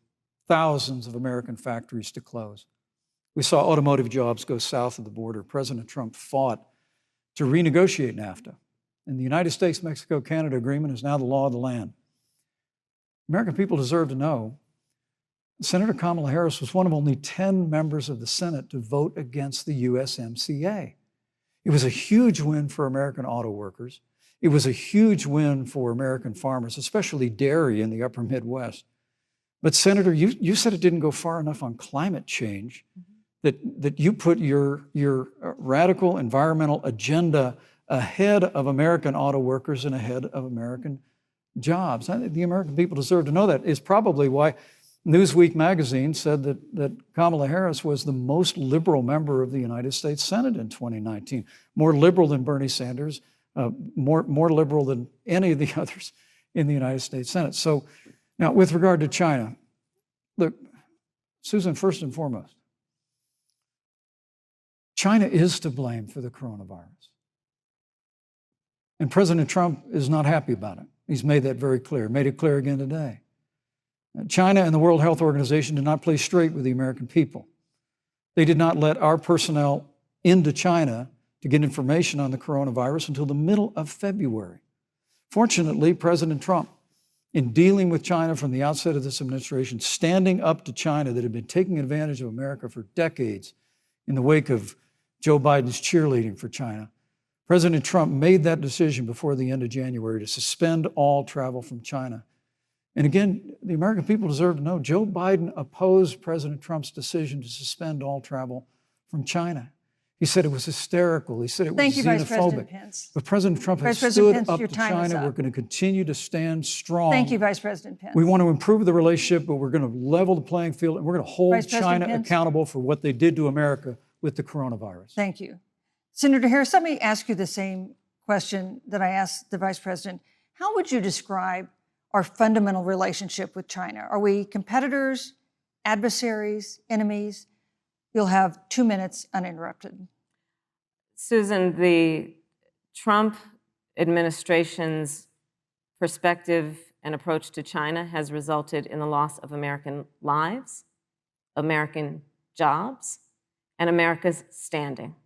thousands of American factories to close. We saw automotive jobs go south of the border. President Trump fought to renegotiate NAFTA. And the United States-Mexico-Canada agreement is now the law of the land. American people deserve to know Senator Kamala Harris was one of only 10 members of the Senate to vote against the USMCA. It was a huge win for American auto workers. It was a huge win for American farmers, especially dairy in the upper Midwest. But Senator, you said it didn't go far enough on climate change, that you put your radical environmental agenda ahead of American auto workers and ahead of American jobs. I think the American people deserve to know that. It's probably why Newsweek magazine said that Kamala Harris was the most liberal member of the United States Senate in 2019, more liberal than Bernie Sanders, more liberal than any of the others in the United States Senate. So now with regard to China, look, Susan, first and foremost, China is to blame for the coronavirus. And President Trump is not happy about it. He's made that very clear, made it clear again today. China and the World Health Organization did not play straight with the American people. They did not let our personnel into China to get information on the coronavirus until the middle of February. Fortunately, President Trump, in dealing with China from the outset of this administration, standing up to China that had been taking advantage of America for decades in the wake of Joe Biden's cheerleading for China, President Trump made that decision before the end of January to suspend all travel from China. And again, the American people deserve to know Joe Biden opposed President Trump's decision to suspend all travel from China. He said it was hysterical. He said it was xenophobic. Thank you, Vice President Pence. But President Trump has stood up to China. We're going to continue to stand strong. Thank you, Vice President Pence. We want to improve the relationship, but we're going to level the playing field, and we're going to hold China accountable for what they did to America with the coronavirus. Thank you. Senator Harris, let me ask you the same question that I asked the Vice President. How would you describe our fundamental relationship with China? Are we competitors, adversaries, enemies? You'll have 2 minutes uninterrupted. Susan, the Trump administration's perspective and approach to China has resulted in the loss of American lives, American jobs, and America's standing.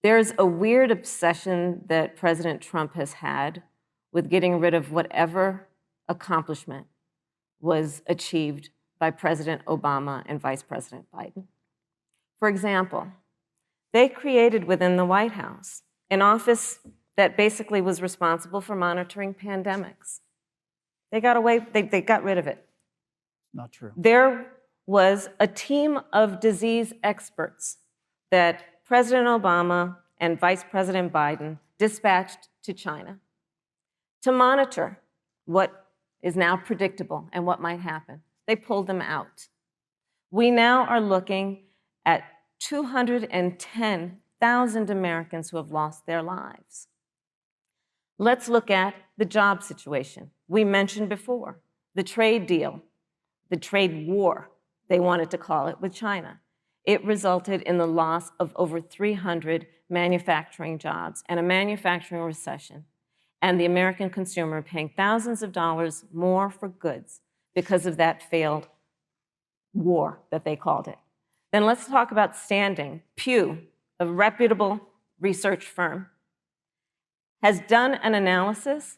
There's a weird obsession that President Trump has had with getting rid of whatever accomplishment was achieved by President Obama and Vice President Biden. For example, they created within the White House an office that basically was responsible for monitoring pandemics. They got rid of it. Not true. There was a team of disease experts that President Obama and Vice President Biden dispatched to China to monitor what is now predictable and what might happen. They pulled them out. We now are looking at 210,000 Americans who have lost their lives. Let's look at the job situation. We mentioned before the trade deal, the trade war, they wanted to call it, with China. It resulted in the loss of over 300 manufacturing jobs and a manufacturing recession, and the American consumer paying thousands of dollars more for goods because of that failed war that they called it. Then let's talk about standing. Pew, a reputable research firm, has done an analysis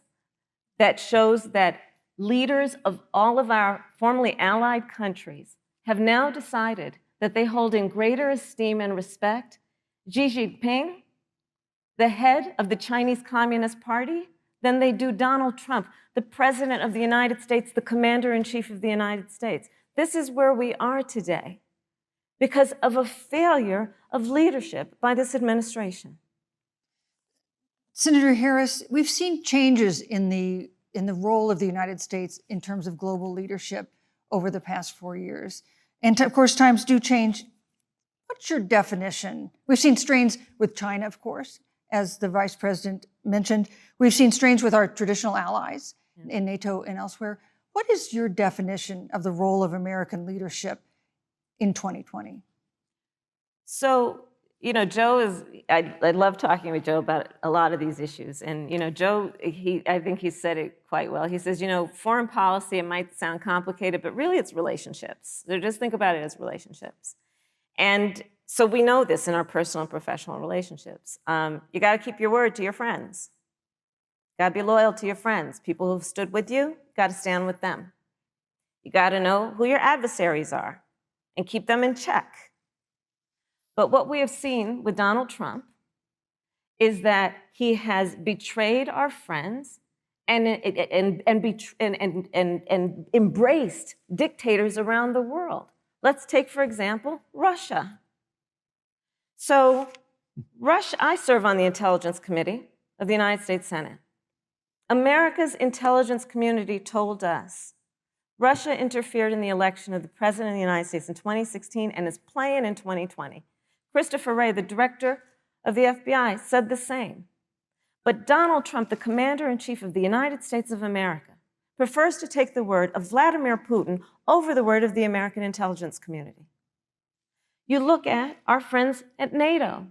that shows that leaders of all of our formerly allied countries have now decided that they hold in greater esteem and respect Xi Jinping, the head of the Chinese Communist Party, than they do Donald Trump, the President of the United States, the Commander-in-Chief of the United States. This is where we are today because of a failure of leadership by this administration. Senator Harris, we've seen changes in the role of the United States in terms of global leadership over the past 4 years. And of course, times do change. What's your definition? We've seen strains with China, of course, as the Vice President mentioned. We've seen strains with our traditional allies in NATO and elsewhere. What is your definition of the role of American leadership in 2020? So, you know, Joe is, I love talking with Joe about a lot of these issues. And, you know, Joe, I think he said it quite well. He says, you know, foreign policy, it might sound complicated, but really it's relationships. So just think about it as relationships. And so we know this in our personal and professional relationships. You got to keep your word to your friends. You got to be loyal to your friends. People who've stood with you, you got to stand with them. You got to know who your adversaries are and keep them in check. But what we have seen with Donald Trump is that he has betrayed our friends and embraced dictators around the world. Let's take, for example, Russia. So I serve on the Intelligence Committee of the United States Senate. America's intelligence community told us Russia interfered in the election of the President of the United States in 2016 and is playing in 2020. Christopher Wray, the director of the FBI, said the same. But Donald Trump, the Commander-in-Chief of the United States of America, prefers to take the word of Vladimir Putin over the word of the American intelligence community. You look at our friends at NATO.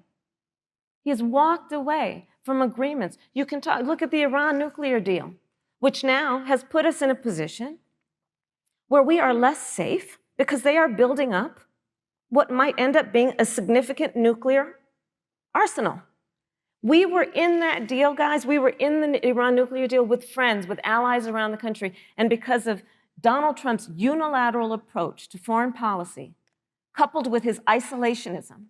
He has walked away from agreements. You can look at the Iran nuclear deal, which now has put us in a position where we are less safe because they are building up what might end up being a significant nuclear arsenal. We were in that deal, guys. We were in the Iran nuclear deal with friends, with allies around the country. And because of Donald Trump's unilateral approach to foreign policy, coupled with his isolationism,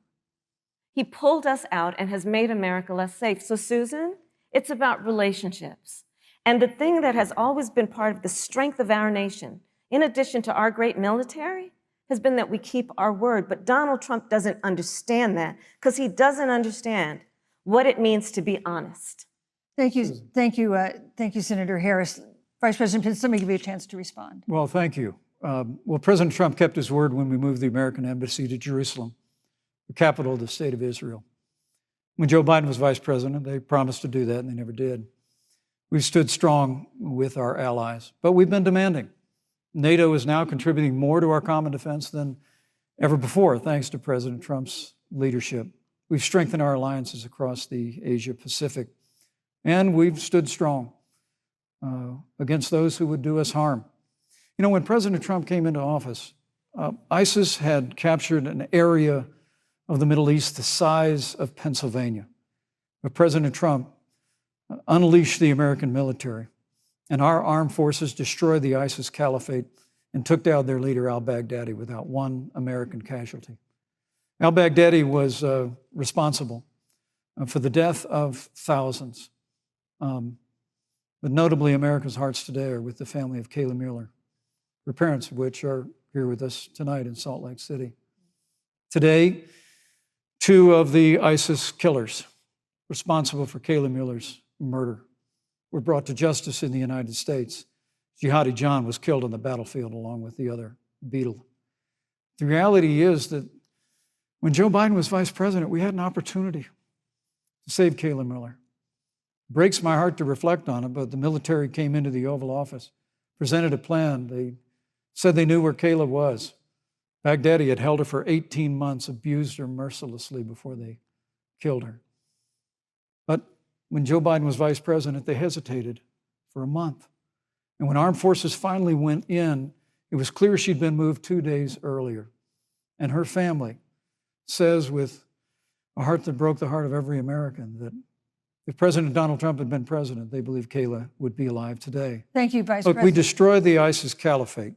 he pulled us out and has made America less safe. So, Susan, it's about relationships. And the thing that has always been part of the strength of our nation, in addition to our great military, has been that we keep our word. But Donald Trump doesn't understand that because he doesn't understand what it means to be honest. Thank you, Senator Harris. Vice President Pence, let me give you a chance to respond. Well, thank you. Well, President Trump kept his word when we moved the American embassy to Jerusalem, the capital of the state of Israel. When Joe Biden was vice president, they promised to do that, and they never did. We've stood strong with our allies, but we've been demanding. NATO is now contributing more to our common defense than ever before, thanks to President Trump's leadership. We've strengthened our alliances across the Asia-Pacific, and we've stood strong against those who would do us harm. You know, when President Trump came into office, ISIS had captured an area of the Middle East the size of Pennsylvania. But President Trump unleashed the American military, and our armed forces destroyed the ISIS caliphate and took down their leader, al-Baghdadi, without one American casualty. Al-Baghdadi was responsible for the death of thousands. But notably, America's hearts today are with the family of Kayla Mueller, her parents of which are here with us tonight in Salt Lake City. Today, 2 of the ISIS killers responsible for Kayla Mueller's murder were brought to justice in the United States. Jihadi John was killed on the battlefield along with the other Beetle. The reality is that when Joe Biden was vice president, we had an opportunity to save Kayla Mueller. Breaks my heart to reflect on it, but the military came into the Oval Office, presented a plan. They said they knew where Kayla was. Baghdadi had held her for 18 months, abused her mercilessly before they killed her. But when Joe Biden was vice president, they hesitated for a month. And when armed forces finally went in, it was clear she'd been moved 2 days earlier. And her family says with a heart that broke the heart of every American that if President Donald Trump had been president, they believe Kayla would be alive today. Thank you, Vice Look, President. we destroyed the ISIS caliphate.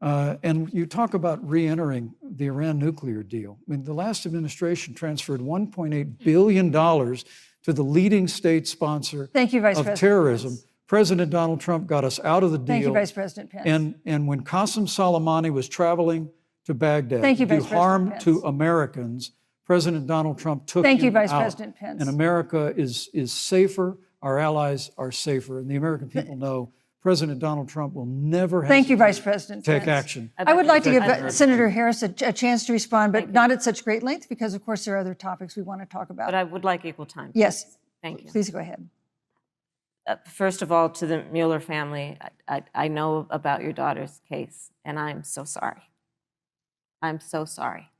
And you talk about re-entering the Iran nuclear deal. I mean, the last administration transferred $1.8 billion to the leading state sponsor Thank you, Vice of President terrorism. Pence. President Donald Trump got us out of the deal. Thank you, Vice President Pence. And when Qasem Soleimani was traveling to Baghdad Thank you, to do Vice President harm Pence. to Americans, President Donald Trump took Thank you, him Vice out. President Pence. And America is safer, our allies are safer, and the American people know President Donald Trump will never Thank you, hesitate Vice President to take Pence. action. I would like to give I'd- Senator Harris a chance to respond, but not at such great length because, of course, there are other topics we want to talk about. But I would like equal time. Yes, Thank you. please go ahead. First of all, to the Mueller family, I know about your daughter's case, and I'm so sorry. I'm so sorry.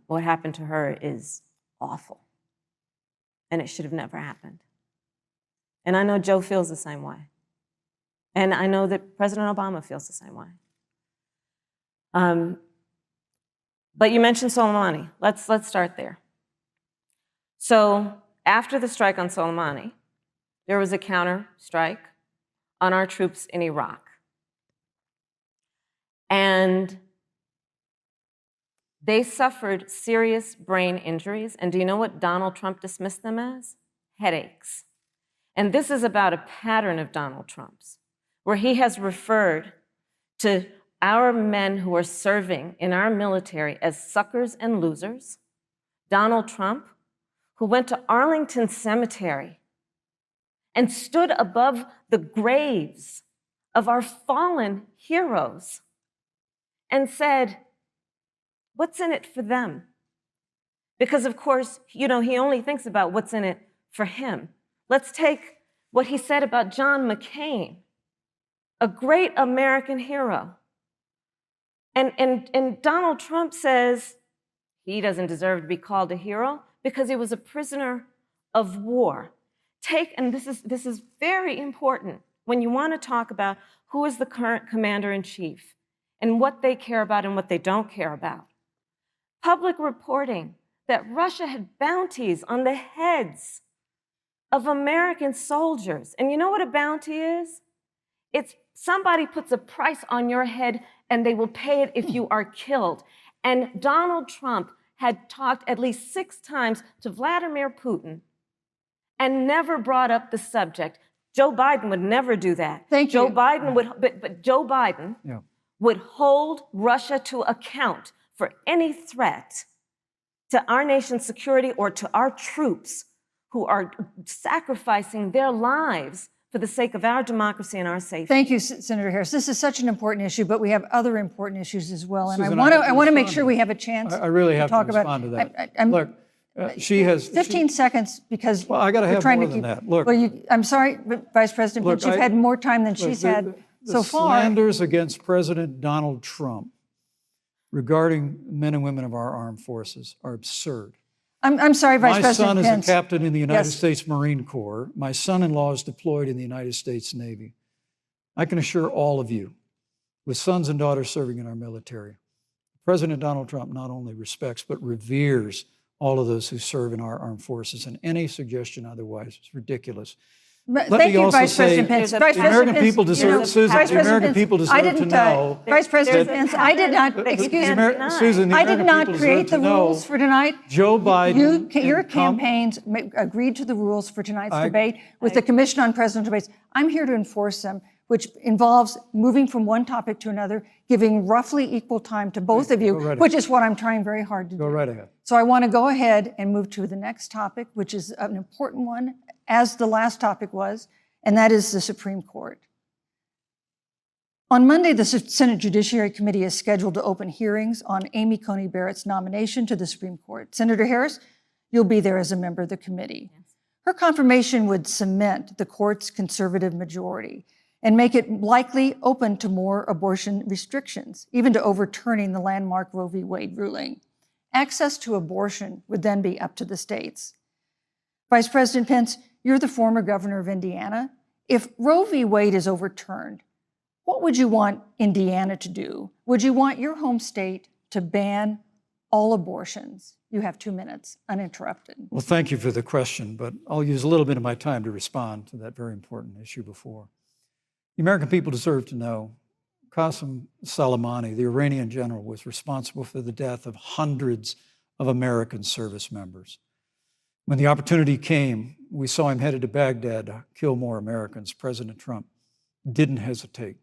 What happened to her is awful, and it should have never happened. And I know Joe feels the same way. And I know that President Obama feels the same way. But you mentioned Soleimani. Let's start there. So after the strike on Soleimani, there was a counter strike on our troops in Iraq. And they suffered serious brain injuries. And do you know what Donald Trump dismissed them as? Headaches. And this is about a pattern of Donald Trump's, where he has referred to our men who are serving in our military as suckers and losers. Donald Trump, who went to Arlington Cemetery and stood above the graves of our fallen heroes and said, what's in it for them? Because, of course, he only thinks about what's in it for him. Let's take what he said about John McCain, a great American hero. And Donald Trump says he doesn't deserve to be called a hero because he was a prisoner of war. And this is very important when you want to talk about who is the current commander-in-chief and what they care about and what they don't care about. Public reporting that Russia had bounties on the heads of American soldiers. And you know what a bounty is? It's somebody puts a price on your head and they will pay it if you are killed. And Donald Trump had talked at least 6 times to Vladimir Putin and never brought up the subject. Joe Biden would never do that. Thank you. Joe Biden would, but Joe Biden would hold Russia to account for any threat to our nation's security or to our troops who are sacrificing their lives for the sake of our democracy and our safety. Thank you, Senator Harris. This is such an important issue, but we have other important issues as well. And Susan, I want to make respond sure to we that. have a chance I really have to talk about respond to that. I'm- Look, she has 15 seconds because Well, I gotta we're have trying more to than keep. that. Look. Well, I'm sorry, but Vice President Look, Pence, you've had more time than she's had so far. Slanders against President Donald Trump regarding men and women of our armed forces are absurd. I'm sorry, Vice My President son is Pence. a captain in the United Yes. States Marine Corps. My son-in-law is deployed in the United States Navy. I can assure all of you, with sons and daughters serving in our military, President Donald Trump not only respects but reveres all of those who serve in our armed forces, and any suggestion otherwise is ridiculous. Thank me you, also Vice President say Pence. the Vice The President American Pence, people deserve, Susan, Vice the President American Pence, people I deserve to didn't, know. Vice President there's a Pence, I did not, pattern. excuse The me, Amer- Susan, the I did American not people create deserve the to know rules for tonight. Joe Biden. Your and Kam- campaigns agreed to the rules for tonight's I- debate with the Commission on Presidential Debates. I'm here to enforce them, which involves moving from one topic to another, giving roughly equal time to both of you, Go right which is what I'm trying very hard to Go do. right ahead. So I want to go ahead and move to the next topic, which is an important one, as the last topic was, and that is the Supreme Court. On Monday, the Senate Judiciary Committee is scheduled to open hearings on Amy Coney Barrett's nomination to the Supreme Court. Senator Harris, you'll be there as a member of the committee. Her confirmation would cement the court's conservative majority and make it likely open to more abortion restrictions, even to overturning the landmark Roe v. Wade ruling. Access to abortion would then be up to the states. Vice President Pence, you're the former governor of Indiana. If Roe v. Wade is overturned, what would you want Indiana to do? Would you want your home state to ban all abortions? You have 2 minutes, uninterrupted. Well, thank you for the question, but I'll use a little bit of my time to respond to that very important issue before. The American people deserve to know Qasem Soleimani, the Iranian general, was responsible for the death of hundreds of American service members. When the opportunity came, we saw him headed to Baghdad to kill more Americans. President Trump didn't hesitate,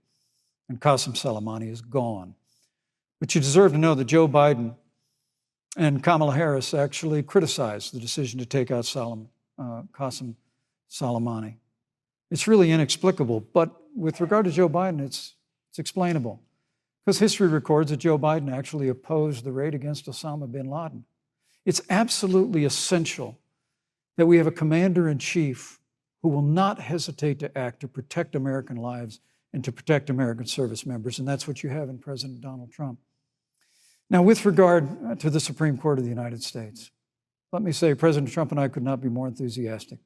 and Qasem Soleimani is gone. But you deserve to know that Joe Biden and Kamala Harris actually criticized the decision to take out Qasem Soleimani. It's really inexplicable, but with regard to Joe Biden, it's explainable. Because history records that Joe Biden actually opposed the raid against Osama bin Laden. It's absolutely essential that we have a commander-in-chief who will not hesitate to act to protect American lives and to protect American service members, and that's what you have in President Donald Trump. Now, with regard to the Supreme Court of the United States, let me say President Trump and I could not be more enthusiastic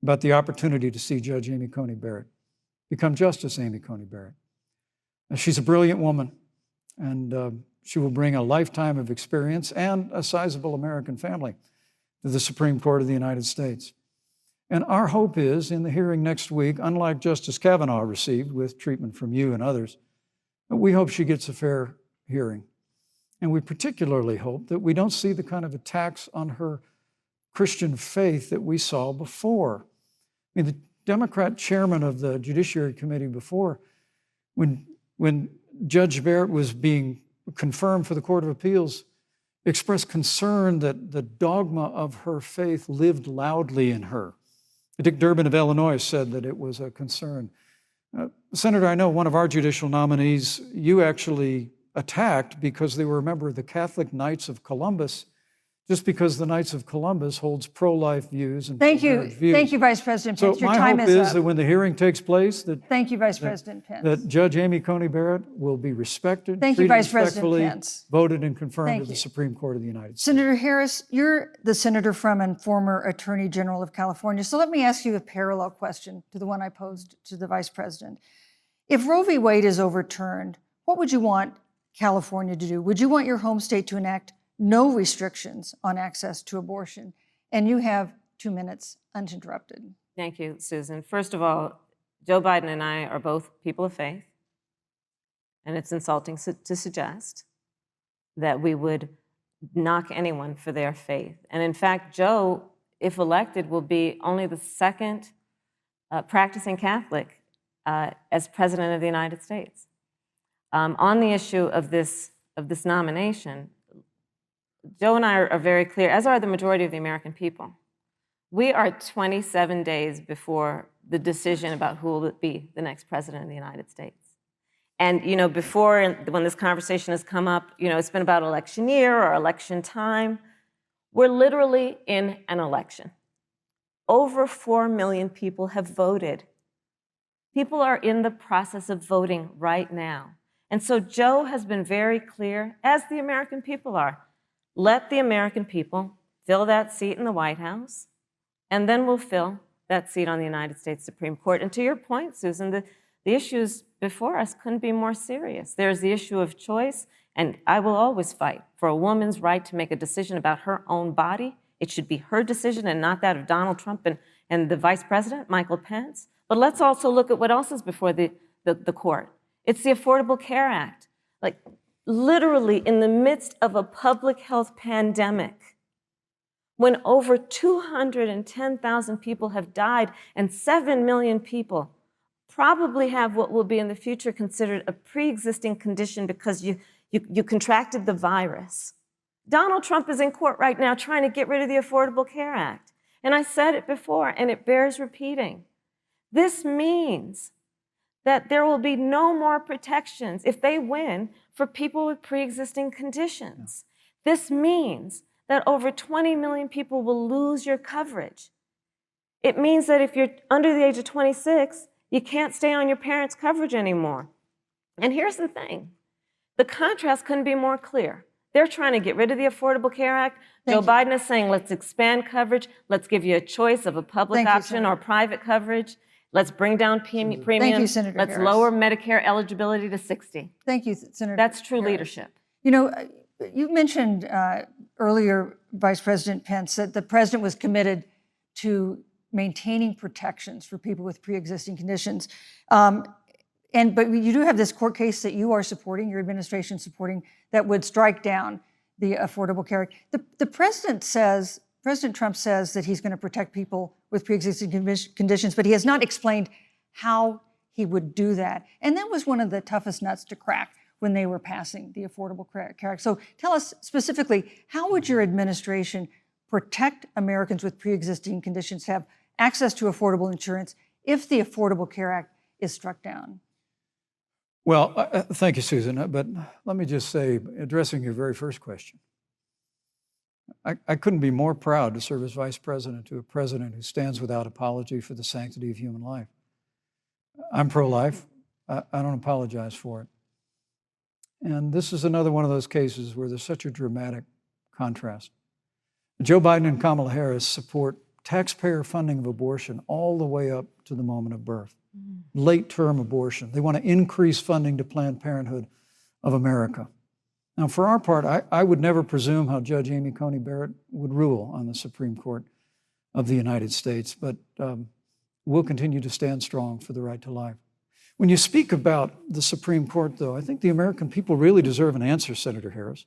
about the opportunity to see Judge Amy Coney Barrett become Justice Amy Coney Barrett. Now, she's a brilliant woman, and she will bring a lifetime of experience and a sizable American family to the Supreme Court of the United States. And our hope is, in the hearing next week, unlike Justice Kavanaugh received with treatment from you and others, we hope she gets a fair hearing. And we particularly hope that we don't see the kind of attacks on her Christian faith that we saw before. I mean, the Democrat chairman of the Judiciary Committee before, when Judge Barrett was being confirmed for the Court of Appeals, expressed concern that the dogma of her faith lived loudly in her. Dick Durbin of Illinois said that it was a concern. Senator, I know one of our judicial nominees, you actually attacked because they were a member of the Catholic Knights of Columbus, just because the Knights of Columbus holds pro-life views and pro-marriage views. Thank you, Vice President Pence. So Your time my hope is is up. that when the hearing takes place, Thank you, Vice President Pence. that Judge Amy Coney Barrett will be respected, Thank you, treated Vice President respectfully, Pence. voted and confirmed Thank to the you. Supreme Court of the United States. Senator Harris, you're the senator from and former Attorney General of California. So let me ask you a parallel question to the one I posed to the Vice President. If Roe v. Wade is overturned, what would you want California to do? Would you want your home state to enact no restrictions on access to abortion? And you have 2 minutes uninterrupted. Thank you, Susan. First of all, Joe Biden and I are both people of faith, and it's insulting to suggest that we would knock anyone for their faith. And in fact, Joe, if elected, will be only the second practicing Catholic as President of the United States. On the issue of this nomination, Joe and I are very clear, as are the majority of the American people. We are 27 days before the decision about who will be the next president of the United States. And, you know, before, when this conversation has come up, you know, it's been about election year or election time. We're literally in an election. Over 4 million people have voted. People are in the process of voting right now. And so Joe has been very clear, as the American people are. Let the American people fill that seat in the White House, and then we'll fill that seat on the United States Supreme Court. And to your point, Susan, the issues before us couldn't be more serious. There's the issue of choice, and I will always fight for a woman's right to make a decision about her own body. It should be her decision and not that of Donald Trump and the Vice President, Michael Pence. But let's also look at what else is before the court. It's the Affordable Care Act. Like, literally in the midst of a public health pandemic, when over 210,000 people have died and 7 million people probably have what will be in the future considered a pre-existing condition because you contracted the virus. Donald Trump is in court right now trying to get rid of the Affordable Care Act. And I said it before, and it bears repeating. This means that there will be no more protections, if they win, for people with pre-existing conditions. This means that over 20 million people will lose your coverage. It means that if you're under the age of 26, you can't stay on your parents' coverage anymore. And here's the thing. The contrast couldn't be more clear. They're trying to get rid of the Affordable Care Act. Joe Biden is saying, let's expand coverage. Let's give you a choice of a public option or private coverage. Let's bring down premiums. Thank you, Senator Let's Harris. lower Medicare eligibility to 60. Thank you, Senator That's true Harris. leadership. You know, you mentioned earlier, Vice President Pence, that the president was committed to maintaining protections for people with pre-existing conditions. But you do have this court case that you are supporting, your administration supporting, that would strike down the Affordable Care Act. The president says, President Trump says that he's going to protect people with pre-existing conditions, but he has not explained how he would do that. And that was one of the toughest nuts to crack when they were passing the Affordable Care Act. So tell us specifically, how would your administration protect Americans with pre-existing conditions to have access to affordable insurance if the Affordable Care Act is struck down? Well, thank you, Susan. But let me just say, addressing your very first question, I couldn't be more proud to serve as vice president to a president who stands without apology for the sanctity of human life. I'm pro-life. I don't apologize for it. And this is another one of those cases where there's such a dramatic contrast. Joe Biden and Kamala Harris support taxpayer funding of abortion all the way up to the moment of birth. Late-term abortion. They want to increase funding to Planned Parenthood of America. Now, for our part, I would never presume how Judge Amy Coney Barrett would rule on the Supreme Court of the United States, but we'll continue to stand strong for the right to life. When you speak about the Supreme Court, though, I think the American people really deserve an answer, Senator Harris.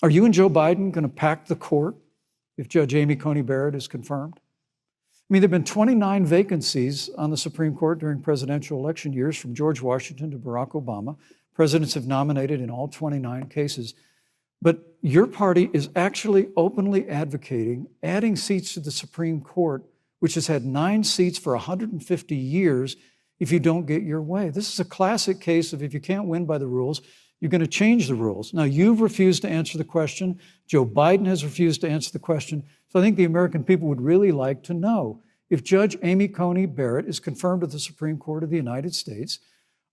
Are you and Joe Biden going to pack the court if Judge Amy Coney Barrett is confirmed? I mean, there have been 29 vacancies on the Supreme Court during presidential election years, from George Washington to Barack Obama. Presidents have nominated in all 29 cases. But your party is actually openly advocating adding seats to the Supreme Court, which has had 9 seats for 150 years, if you don't get your way. This is a classic case of if you can't win by the rules, you're going to change the rules. Now, you've refused to answer the question. Joe Biden has refused to answer the question. So I think the American people would really like to know, if Judge Amy Coney Barrett is confirmed to the Supreme Court of the United States,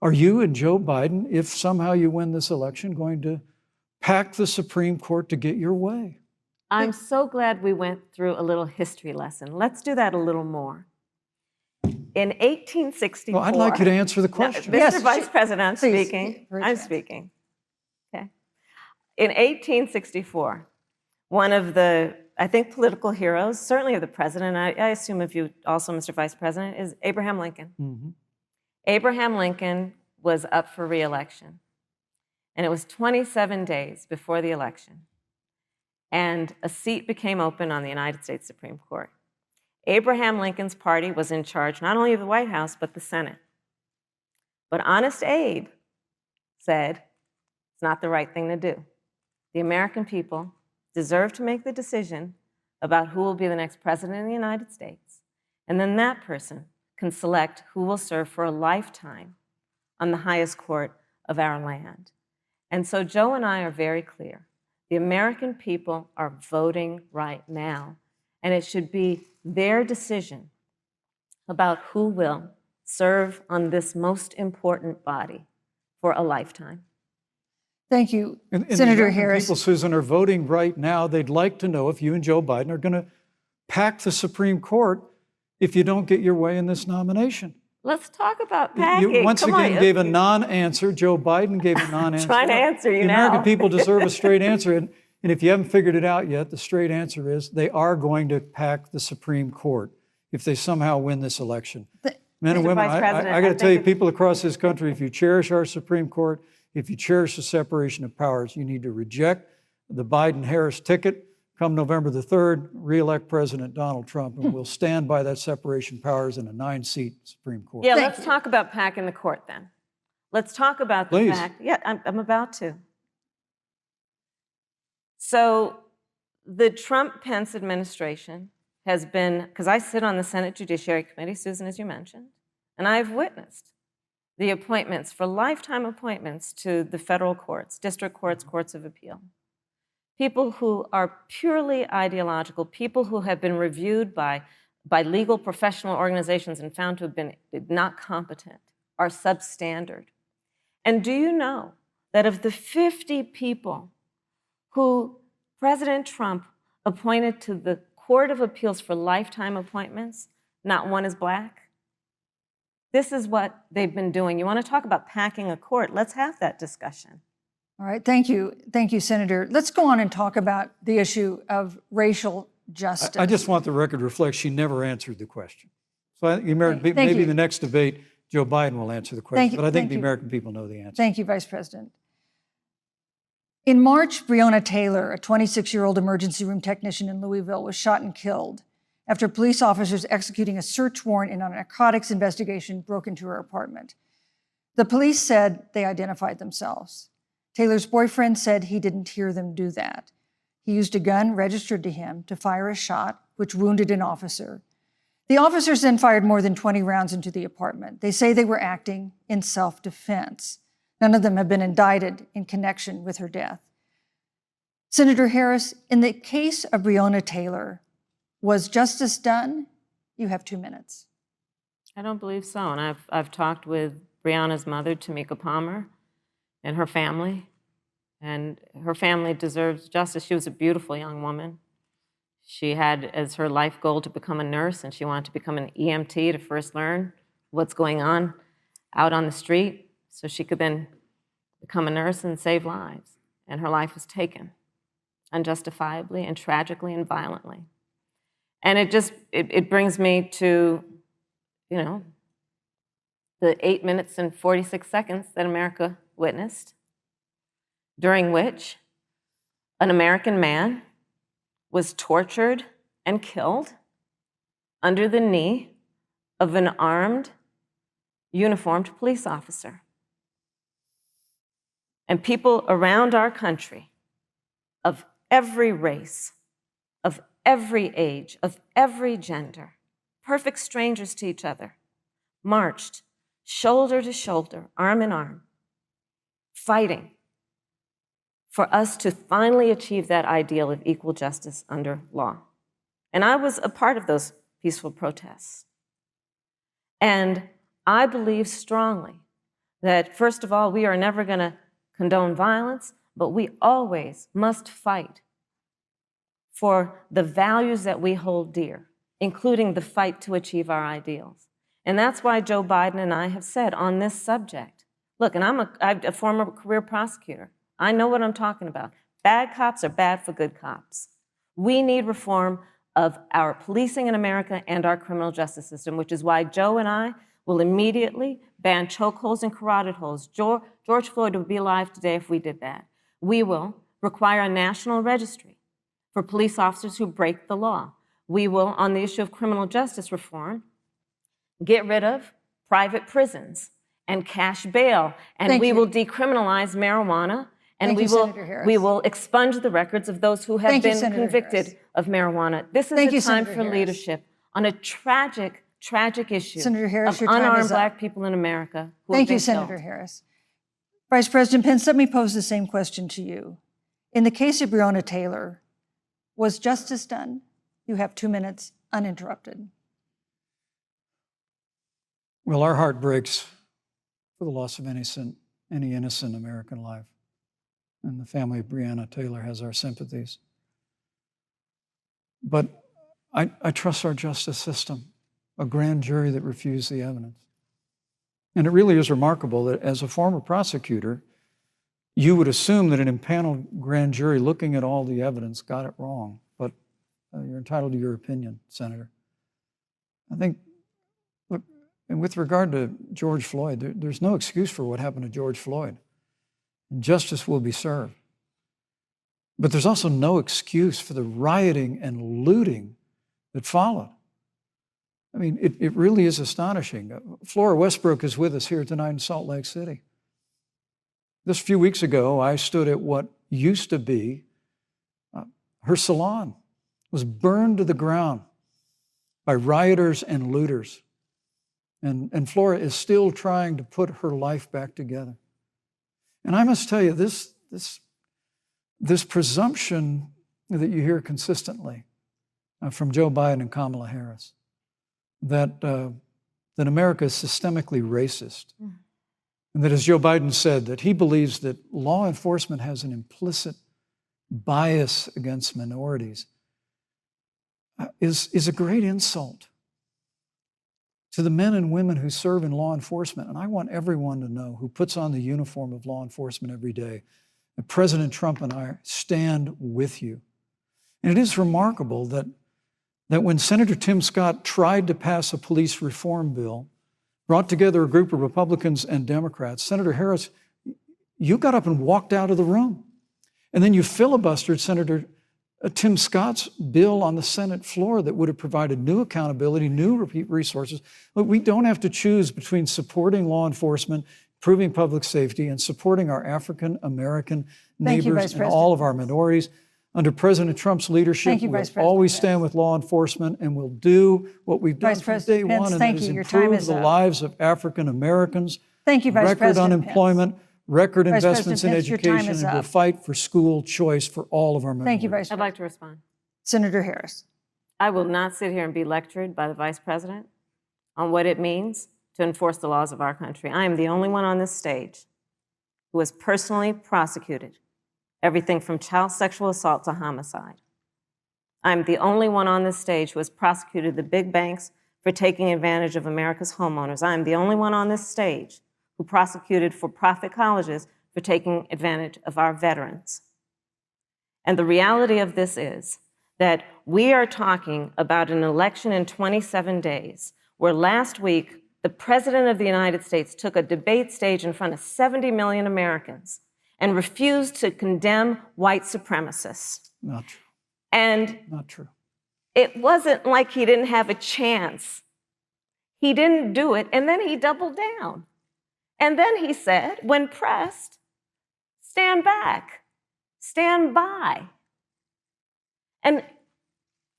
are you and Joe Biden, if somehow you win this election, going to pack the Supreme Court to get your way? I'm so glad we went through a little history lesson. Let's do that a little more. In 1864... Well, I'd like you to answer the question. No, Mr. Vice President, I'm speaking. I'm speaking. Okay. In 1864, one of the, I think, political heroes, certainly of the president, I assume of you also, Mr. Vice President, is Abraham Lincoln. Mm-hmm. Abraham Lincoln was up for re-election, and it was 27 days before the election, and a seat became open on the United States Supreme Court. Abraham Lincoln's party was in charge not only of the White House, but the Senate. But Honest Abe said it's not the right thing to do. The American people deserve to make the decision about who will be the next president of the United States, and then that person can select who will serve for a lifetime on the highest court of our land. And so Joe and I are very clear. The American people are voting right now, and it should be their decision about who will serve on this most important body for a lifetime. Thank you, Senator Harris. People, Susan, are voting right now. They'd like to know if you and Joe Biden are going to pack the Supreme Court if you don't get your way in this nomination. Let's talk about packing. You once again gave a non-answer. Joe Biden gave a non-answer. Trying to answer you now. The American people deserve a straight answer. And if you haven't figured it out yet, the straight answer is they are going to pack the Supreme Court if they somehow win this election. Men and women, I got to tell you, people across this country, if you cherish our Supreme Court, if you cherish the separation of powers, you need to reject the Biden-Harris ticket. Come November the 3rd, re-elect President Donald Trump, and we'll stand by that separation of powers in a 9-seat Supreme Court. Yeah, let's talk about packing the court then. Let's talk about the fact. Yeah, I'm about to. So the Trump-Pence administration has been, because I sit on the Senate Judiciary Committee, Susan, as you mentioned, and I've witnessed the appointments for lifetime appointments to the federal courts, district courts, courts of appeal. People who are purely ideological, people who have been reviewed by by legal professional organizations and found to have been not competent are substandard. And do you know that of the 50 people who President Trump appointed to the Court of Appeals for lifetime appointments, not one is Black? This is what they've been doing. You want to talk about packing a court? Let's have that discussion. All right, thank you. Thank you, Senator. Let's go on and talk about the issue of racial justice. I just want the record to reflect she never answered the question. So I think the American people, Thank maybe you. the next debate, Joe Biden will answer the question, but I think the American people know the answer. Thank you, Vice President. In March, Breonna Taylor, a 26-year-old emergency room technician in Louisville, was shot and killed after police officers executing a search warrant in a narcotics investigation broke into her apartment. The police said they identified themselves. Taylor's boyfriend said he didn't hear them do that. He used a gun registered to him to fire a shot, which wounded an officer. The officers then fired more than 20 rounds into the apartment. They say they were acting in self-defense. None of them have been indicted in connection with her death. Senator Harris, in the case of Breonna Taylor, was justice done? You have 2 minutes. I don't believe so. And I've talked with Breonna's mother, Tamika Palmer, and her family. And her family deserves justice. She was a beautiful young woman. She had as her life goal to become a nurse, and she wanted to become an EMT to first learn what's going on out on the street so she could then become a nurse and save lives. And her life was taken unjustifiably and tragically and violently. And it brings me to, the 8 minutes and 46 seconds that America witnessed, during which an American man was tortured and killed under the knee of an armed, uniformed police officer. And people around our country of every race, of every age, of every gender, perfect strangers to each other, marched shoulder to shoulder, arm in arm, fighting for us to finally achieve that ideal of equal justice under law. And I was a part of those peaceful protests. And I believe strongly that, first of all, we are never going to condone violence, but we always must fight for the values that we hold dear, including the fight to achieve our ideals. And that's why Joe Biden and I have said on this subject, look, and I'm a former career prosecutor. I know what I'm talking about. Bad cops are bad for good cops. We need reform of our policing in America and our criminal justice system, which is why Joe and I will immediately ban chokeholds and carotid holds. George Floyd would be alive today if we did that. We will require a national registry for police officers who break the law. We will, on the issue of criminal justice reform, get rid of private prisons and cash bail, and we will decriminalize marijuana, and we will expunge the records of those who have been convicted of marijuana. This is a time for leadership on a tragic, tragic issue of unarmed Black people in America who have been killed. Thank you, Senator Harris. Vice President Pence, let me pose the same question to you. In the case of Breonna Taylor, was justice done? You have 2 minutes, uninterrupted. Well, our heart breaks for the loss of any innocent American life. And the family of Breonna Taylor has our sympathies. But I trust our justice system, a grand jury that refused the evidence. And it really is remarkable that as a former prosecutor, you would assume that an impaneled grand jury looking at all the evidence got it wrong. But you're entitled to your opinion, Senator. I think, look, and with regard to George Floyd, there's no excuse for what happened to George Floyd. And justice will be served. But there's also no excuse for the rioting and looting that followed. I mean, it really is astonishing. Flora Westbrook is with us here tonight in Salt Lake City. Just a few weeks ago, I stood at what used to be her salon. It was burned to the ground by rioters and looters. And Flora is still trying to put her life back together. And I must tell you, this presumption that you hear consistently from Joe Biden and Kamala Harris, that, that America is systemically racist. And that, as Joe Biden said, that he believes that law enforcement has an implicit bias against minorities is a great insult to the men and women who serve in law enforcement. And I want everyone to know who puts on the uniform of law enforcement every day that President Trump and I stand with you. And it is remarkable that when Senator Tim Scott tried to pass a police reform bill, brought together a group of Republicans and Democrats, Senator Harris, you got up and walked out of the room. And then you filibustered Senator Tim Scott's bill on the Senate floor that would have provided new accountability, new resources. Look, we don't have to choose between supporting law enforcement, improving public safety, and supporting our African American neighbors and all of our minorities. Under President Trump's leadership, we'll always stand with law enforcement, and we'll do what we've done from day one, and that is improve the lives of African Americans. Thank you, Vice President. Record unemployment, record investments in education, and we'll fight for school choice for all of our minorities. Thank you, Vice President. I'd like to respond. Senator Harris. I will not sit here and be lectured by the Vice President on what it means to enforce the laws of our country. I am the only one on this stage who has personally prosecuted everything from child sexual assault to homicide. I'm the only one on this stage who has prosecuted the big banks for taking advantage of America's homeowners. I'm the only one on this stage who prosecuted for-profit colleges for taking advantage of our veterans. And the reality of this is that we are talking about an election in 27 days, where last week, the President of the United States took a debate stage in front of 70 million Americans and refused to condemn white supremacists. Not true. And not true. It wasn't like he didn't have a chance. He didn't do it, and then he doubled down. And then he said, when pressed, stand back, stand by. And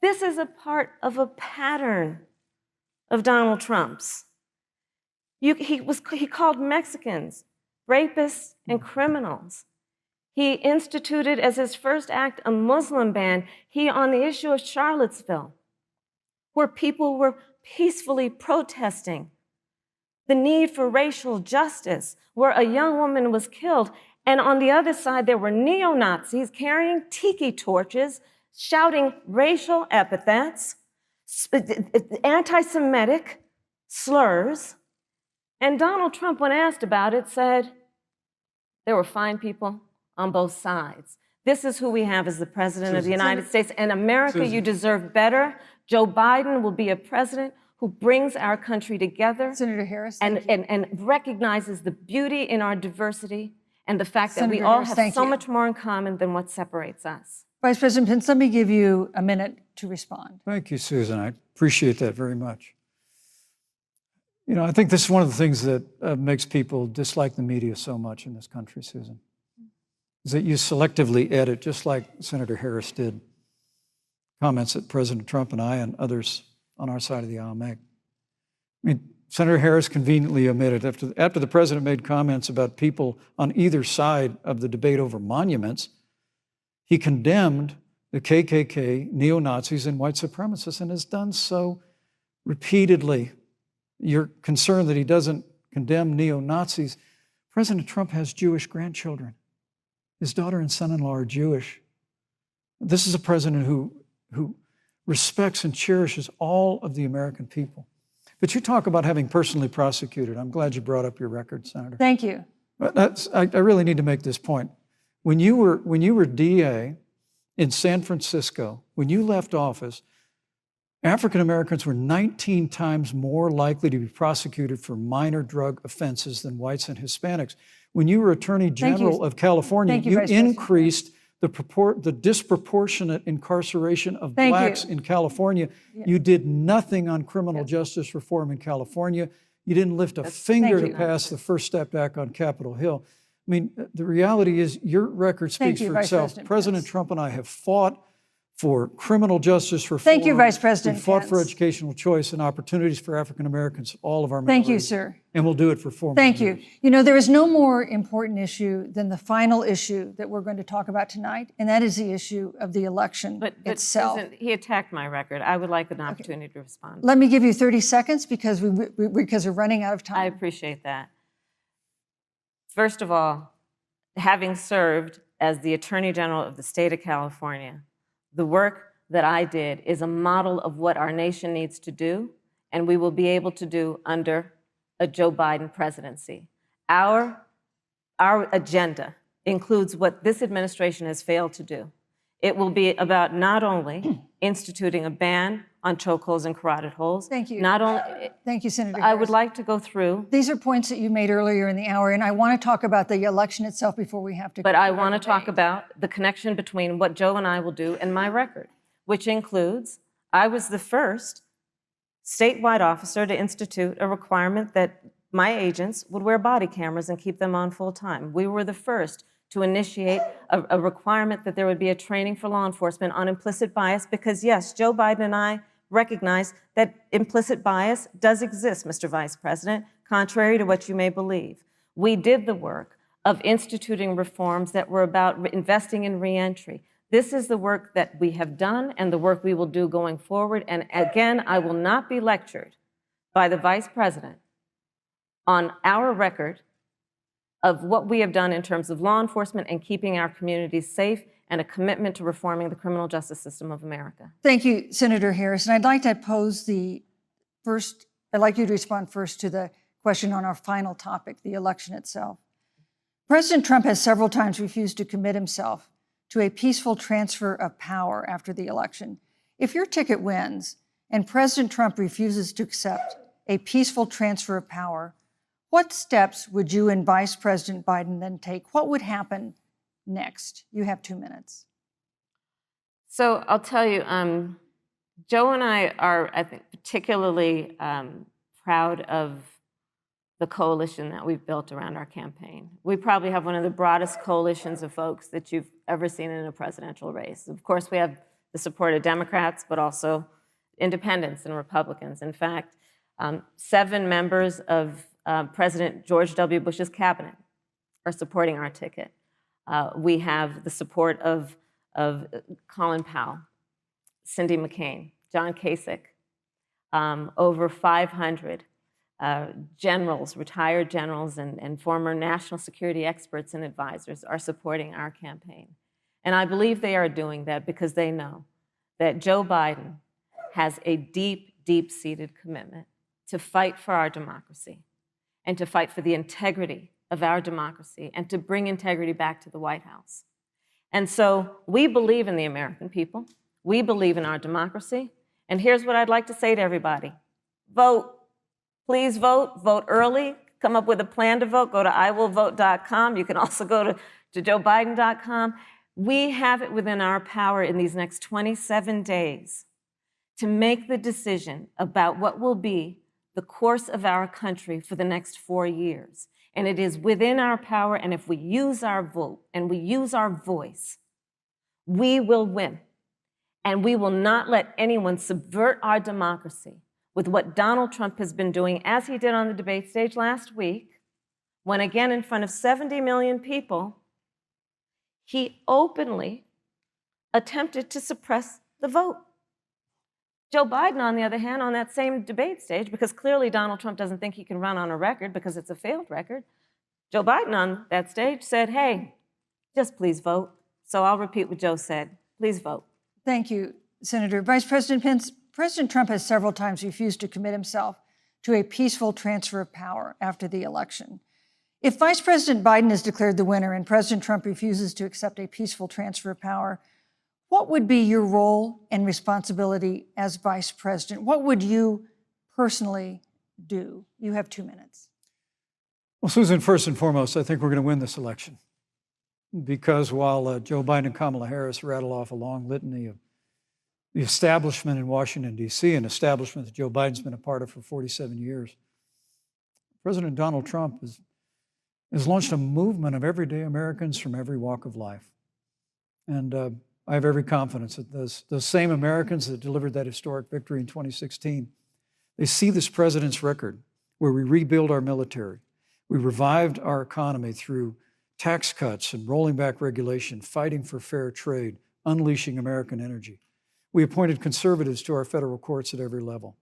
this is a part of a pattern of Donald Trump's. He called Mexicans rapists and criminals. He instituted as his first act a Muslim ban. On the issue of Charlottesville, where people were peacefully protesting the need for racial justice, where a young woman was killed. And on the other side, there were neo-Nazis carrying tiki torches, shouting racial epithets, anti-Semitic slurs. And Donald Trump, when asked about it, said, there were fine people on both sides. This is who we have as the President of the United States. And America, you deserve better. Joe Biden will be a president who brings our country together. Senator Harris. And recognizes the beauty in our diversity and the fact that we all have so much more in common than what separates us. Vice President Pence, let me give you a minute to respond. Thank you, Susan. I appreciate that very much. You know, I think this is one of the things that makes people dislike the media so much in this country, Susan, is that you selectively edit, just like Senator Harris did, comments that President Trump and I and others on our side of the aisle make. I mean, Senator Harris conveniently omitted, after the president made comments about people on either side of the debate over monuments, he condemned the KKK, neo-Nazis, and white supremacists, and has done so repeatedly. You're concerned that he doesn't condemn neo-Nazis. President Trump has Jewish grandchildren. His daughter and son-in-law are Jewish. This is a president who respects and cherishes all of the American people. But you talk about having personally prosecuted. I'm glad you brought up your record, Senator. Thank you. I really need to make this point. When you were DA in San Francisco, when you left office, African Americans were 19 times more likely to be prosecuted for minor drug offenses than whites and Hispanics. When you were Attorney General of California, you increased the disproportionate incarceration of blacks in California. You did nothing on criminal justice reform in California. You didn't lift a finger to pass the First Step Act on Capitol Hill. I mean, the reality is your record speaks for itself. President Trump and I have fought for criminal justice reform. Thank you, Vice President We fought for Pence. educational choice and opportunities for African Americans, all of our Thank you, minorities. sir. And we'll do it for 4 more Thank years. you. You know, there is no more important issue than the final issue that we're going to talk about tonight, and that is the issue of the election But itself. Susan, he attacked my record. I would like an opportunity to respond. Let me give you 30 seconds because we're running out of I time. appreciate that. First of all, having served as the Attorney General of the state of California, the work that I did is a model of what our nation needs to do, and we will be able to do under a Joe Biden presidency. Our agenda includes what this administration has failed to do. It will be about not only instituting a ban on chokeholds and carotid holes. Thank you. Not only, Thank you, Senator I Harris. would like to go through, These are points that you made earlier in the hour, and I want to talk about the election itself before we have to. but I want to talk about the connection between what Joe and I will do and my record, which includes, I was the first statewide officer to institute a requirement that my agents would wear body cameras and keep them on full time. We were the first to initiate a requirement that there would be a training for law enforcement on implicit bias, because yes, Joe Biden and I recognize that implicit bias does exist, Mr. Vice President, contrary to what you may believe. We did the work of instituting reforms that were about investing in reentry. This is the work that we have done and the work we will do going forward. And again, I will not be lectured by the Vice President on our record of what we have done in terms of law enforcement and keeping our communities safe and a commitment to reforming the criminal justice system of America. Thank you, Senator Harris. And I'd like to pose I'd like you to respond first to the question on our final topic, the election itself. President Trump has several times refused to commit himself to a peaceful transfer of power after the election. If your ticket wins and President Trump refuses to accept a peaceful transfer of power, what steps would you and Vice President Biden then take? What would happen next? You have 2 minutes. So I'll tell you, Joe and I are, I think, particularly proud of the coalition that we've built around our campaign. We probably have one of the broadest coalitions of folks that you've ever seen in a presidential race. Of course, we have the support of Democrats, but also independents and Republicans. In fact, 7 members of President George W. Bush's cabinet are supporting our ticket. We have the support of Colin Powell, Cindy McCain, John Kasich, over 500 generals, retired generals, and former national security experts and advisors are supporting our campaign. And I believe they are doing that because they know that Joe Biden has a deep, deep-seated commitment to fight for our democracy and to fight for the integrity of our democracy and to bring integrity back to the White House. And so we believe in the American people. We believe in our democracy. And here's what I'd like to say to everybody. Vote. Please vote. Vote early. Come up with a plan to vote. Go to iwillvote.com. You can also go to joebiden.com. We have it within our power in these next 27 days to make the decision about what will be the course of our country for the next 4 years. And it is within our power, and if we use our vote and we use our voice, we will win. And we will not let anyone subvert our democracy with what Donald Trump has been doing, as he did on the debate stage last week, when again in front of 70 million people, he openly attempted to suppress the vote. Joe Biden, on the other hand, on that same debate stage, because clearly Donald Trump doesn't think he can run on a record because it's a failed record, Joe Biden on that stage said, hey, just please vote. So I'll repeat what Joe said. Please vote. Thank you, Senator. Vice President Pence, President Trump has several times refused to commit himself to a peaceful transfer of power after the election. If Vice President Biden is declared the winner and President Trump refuses to accept a peaceful transfer of power, what would be your role and responsibility as Vice President? What would you personally do? You have 2 minutes. Well, Susan, first and foremost, I think we're going to win this election. Because while Joe Biden and Kamala Harris rattle off a long litany of the establishment in Washington, D.C., an establishment that Joe Biden's been a part of for 47 years, President Donald Trump has launched a movement of everyday Americans from every walk of life. And I have every confidence that those same Americans that delivered that historic victory in 2016, they see this president's record where we rebuild our military, we revived our economy through tax cuts and rolling back regulation, fighting for fair trade, unleashing American energy. We appointed conservatives to our federal courts at every level.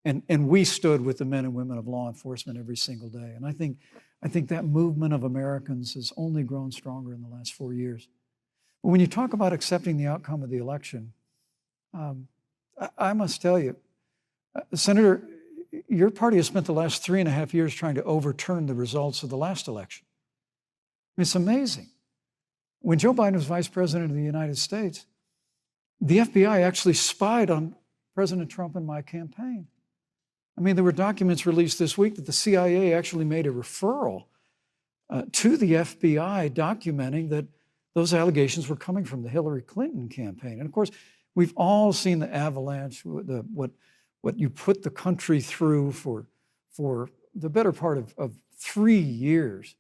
And we stood with the men and women of law enforcement every single day. And I think that movement of Americans has only grown stronger in the last 4 years. But when you talk about accepting the outcome of the election, I must tell you, Senator, your party has spent the last 3.5 years trying to overturn the results of the last election. It's amazing. When Joe Biden was vice president of the United States, the FBI actually spied on President Trump and my campaign. I mean, there were documents released this week that the CIA actually made a referral to the FBI documenting that those allegations were coming from the Hillary Clinton campaign. And of course, we've all seen the avalanche, what you put the country through for the better part of 3 years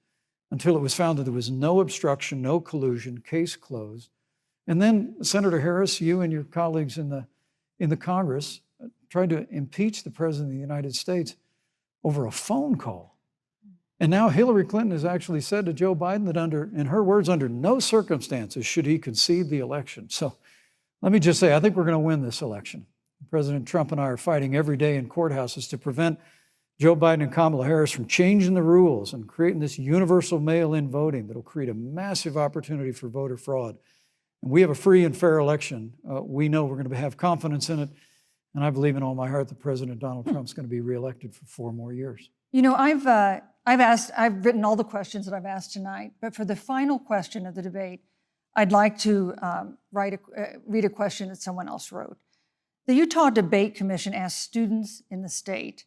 until it was found that there was no obstruction, no collusion, case closed. And then Senator Harris, you and your colleagues in the Congress tried to impeach the President of the United States over a phone call. And now Hillary Clinton has actually said to Joe Biden that in her words, under no circumstances should he concede the election. So let me just say, I think we're going to win this election. President Trump and I are fighting every day in courthouses to prevent Joe Biden and Kamala Harris from changing the rules and creating this universal mail-in voting that'll create a massive opportunity for voter fraud. And we have a free and fair election. We know we're going to have confidence in it. And I believe in all my heart that President Donald Trump's going to be reelected for 4 more years. You know, I've written all the questions that I've asked tonight, but for the final question of the debate, I'd like to read a question that someone else wrote. The Utah Debate Commission asked students in the state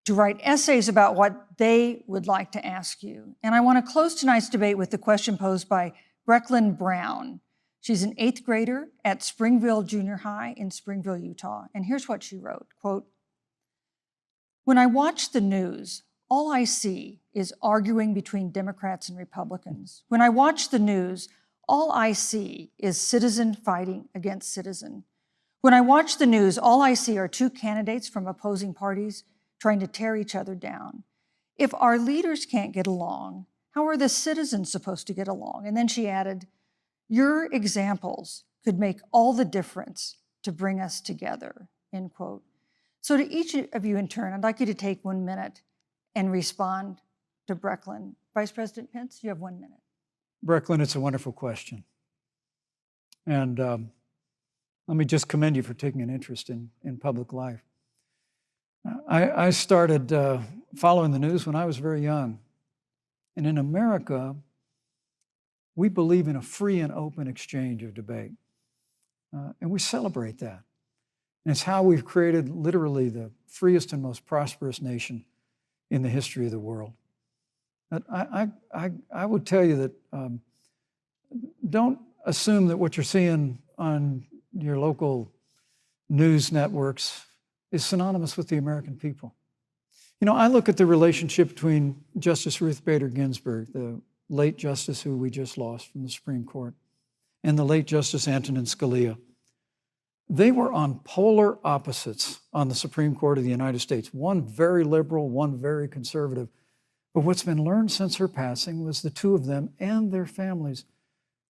to write essays about what they would like to ask you. And I want to close tonight's debate with the question posed by Brecklin Brown. She's an 8th grader at Springville Junior High in Springville, Utah. And here's what she wrote, quote, "When I watch the news, all I see is arguing between Democrats and Republicans. When I watch the news, all I see is citizen fighting against citizen. When I watch the news, all I see are 2 candidates from opposing parties trying to tear each other down. If our leaders can't get along, how are the citizens supposed to get along?" And then she added, "Your examples could make all the difference to bring us together," end quote. So to each of you in turn, I'd like you to take 1 minute and respond to Brecklin. Vice President Pence, you have 1 minute. Brecklin, it's a wonderful question. And let me just commend you for taking an interest in public life. I started following the news when I was very young. And in America, we believe in a free and open exchange of debate. And we celebrate that. And it's how we've created literally the freest and most prosperous nation in the history of the world. But I would tell you that don't assume that what you're seeing on your local news networks is synonymous with the American people. You know, I look at the relationship between Justice Ruth Bader Ginsburg, the late justice who we just lost from the Supreme Court, and the late Justice Antonin Scalia. They were on polar opposites on the Supreme Court of the United States, one very liberal, one very conservative. But what's been learned since her passing was the 2 of them and their families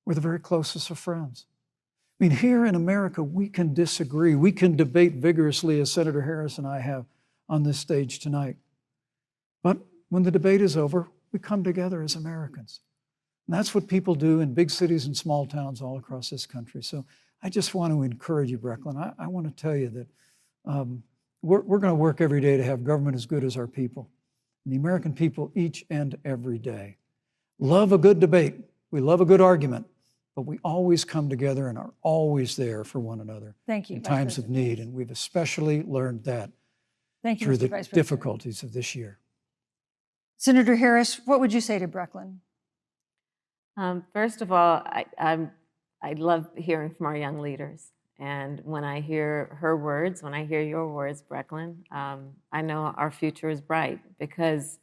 were the very closest of friends. I mean, here in America, we can disagree. We can debate vigorously, as Senator Harris and I have on this stage tonight. But when the debate is over, we come together as Americans. And that's what people do in big cities and small towns all across this country. So I just want to encourage you, Brecklin. I want to tell you that we're going to work every day to have government as good as our people. And the American people each and every day love a good debate. We love a good argument. But we always come together and are always there for one another. Thank you, in Vice times of President. need. And we've especially learned that Thank you, through Mr. the Vice President. difficulties of this year. Senator Harris, what would you say to Brecklin? First of all, I love hearing from our young leaders. And when I hear her words, when I hear your words, Brecklin, I know our future is bright because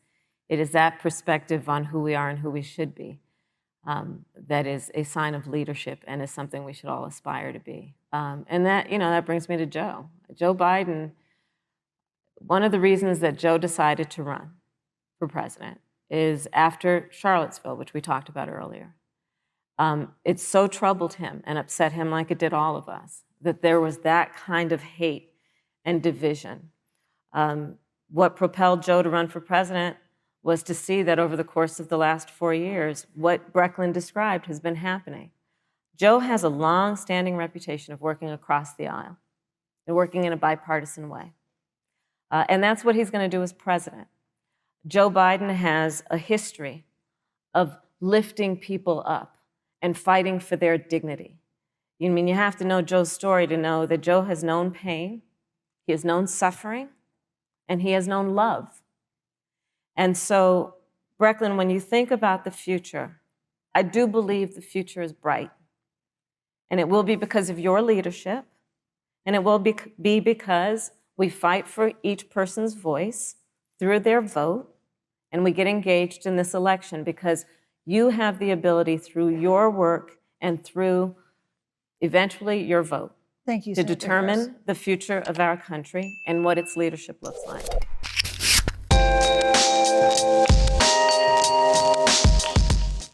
it is that perspective on who we are and who we should be. that is a sign of leadership and is something we should all aspire to be. And that, that brings me to Joe. Joe Biden, one of the reasons that Joe decided to run for president is after Charlottesville, which we talked about earlier. It so troubled him and upset him, like it did all of us, that there was that kind of hate and division. What propelled Joe to run for president was to see that over the course of the last 4 years, what Brecklin described has been happening. Joe has a long-standing reputation of working across the aisle and working in a bipartisan way. And that's what he's going to do as president. Joe Biden has a history of lifting people up and fighting for their dignity. You have to know Joe's story to know that Joe has known pain, he has known suffering, and he has known love. And so, Brecklin, when you think about the future, I do believe the future is bright. And it will be because of your leadership, and it will be because we fight for each person's voice through their vote, and we get engaged in this election because you have the ability through your work and through, eventually, your vote Thank you, to Senator determine Harris. the future of our country and what its leadership looks like.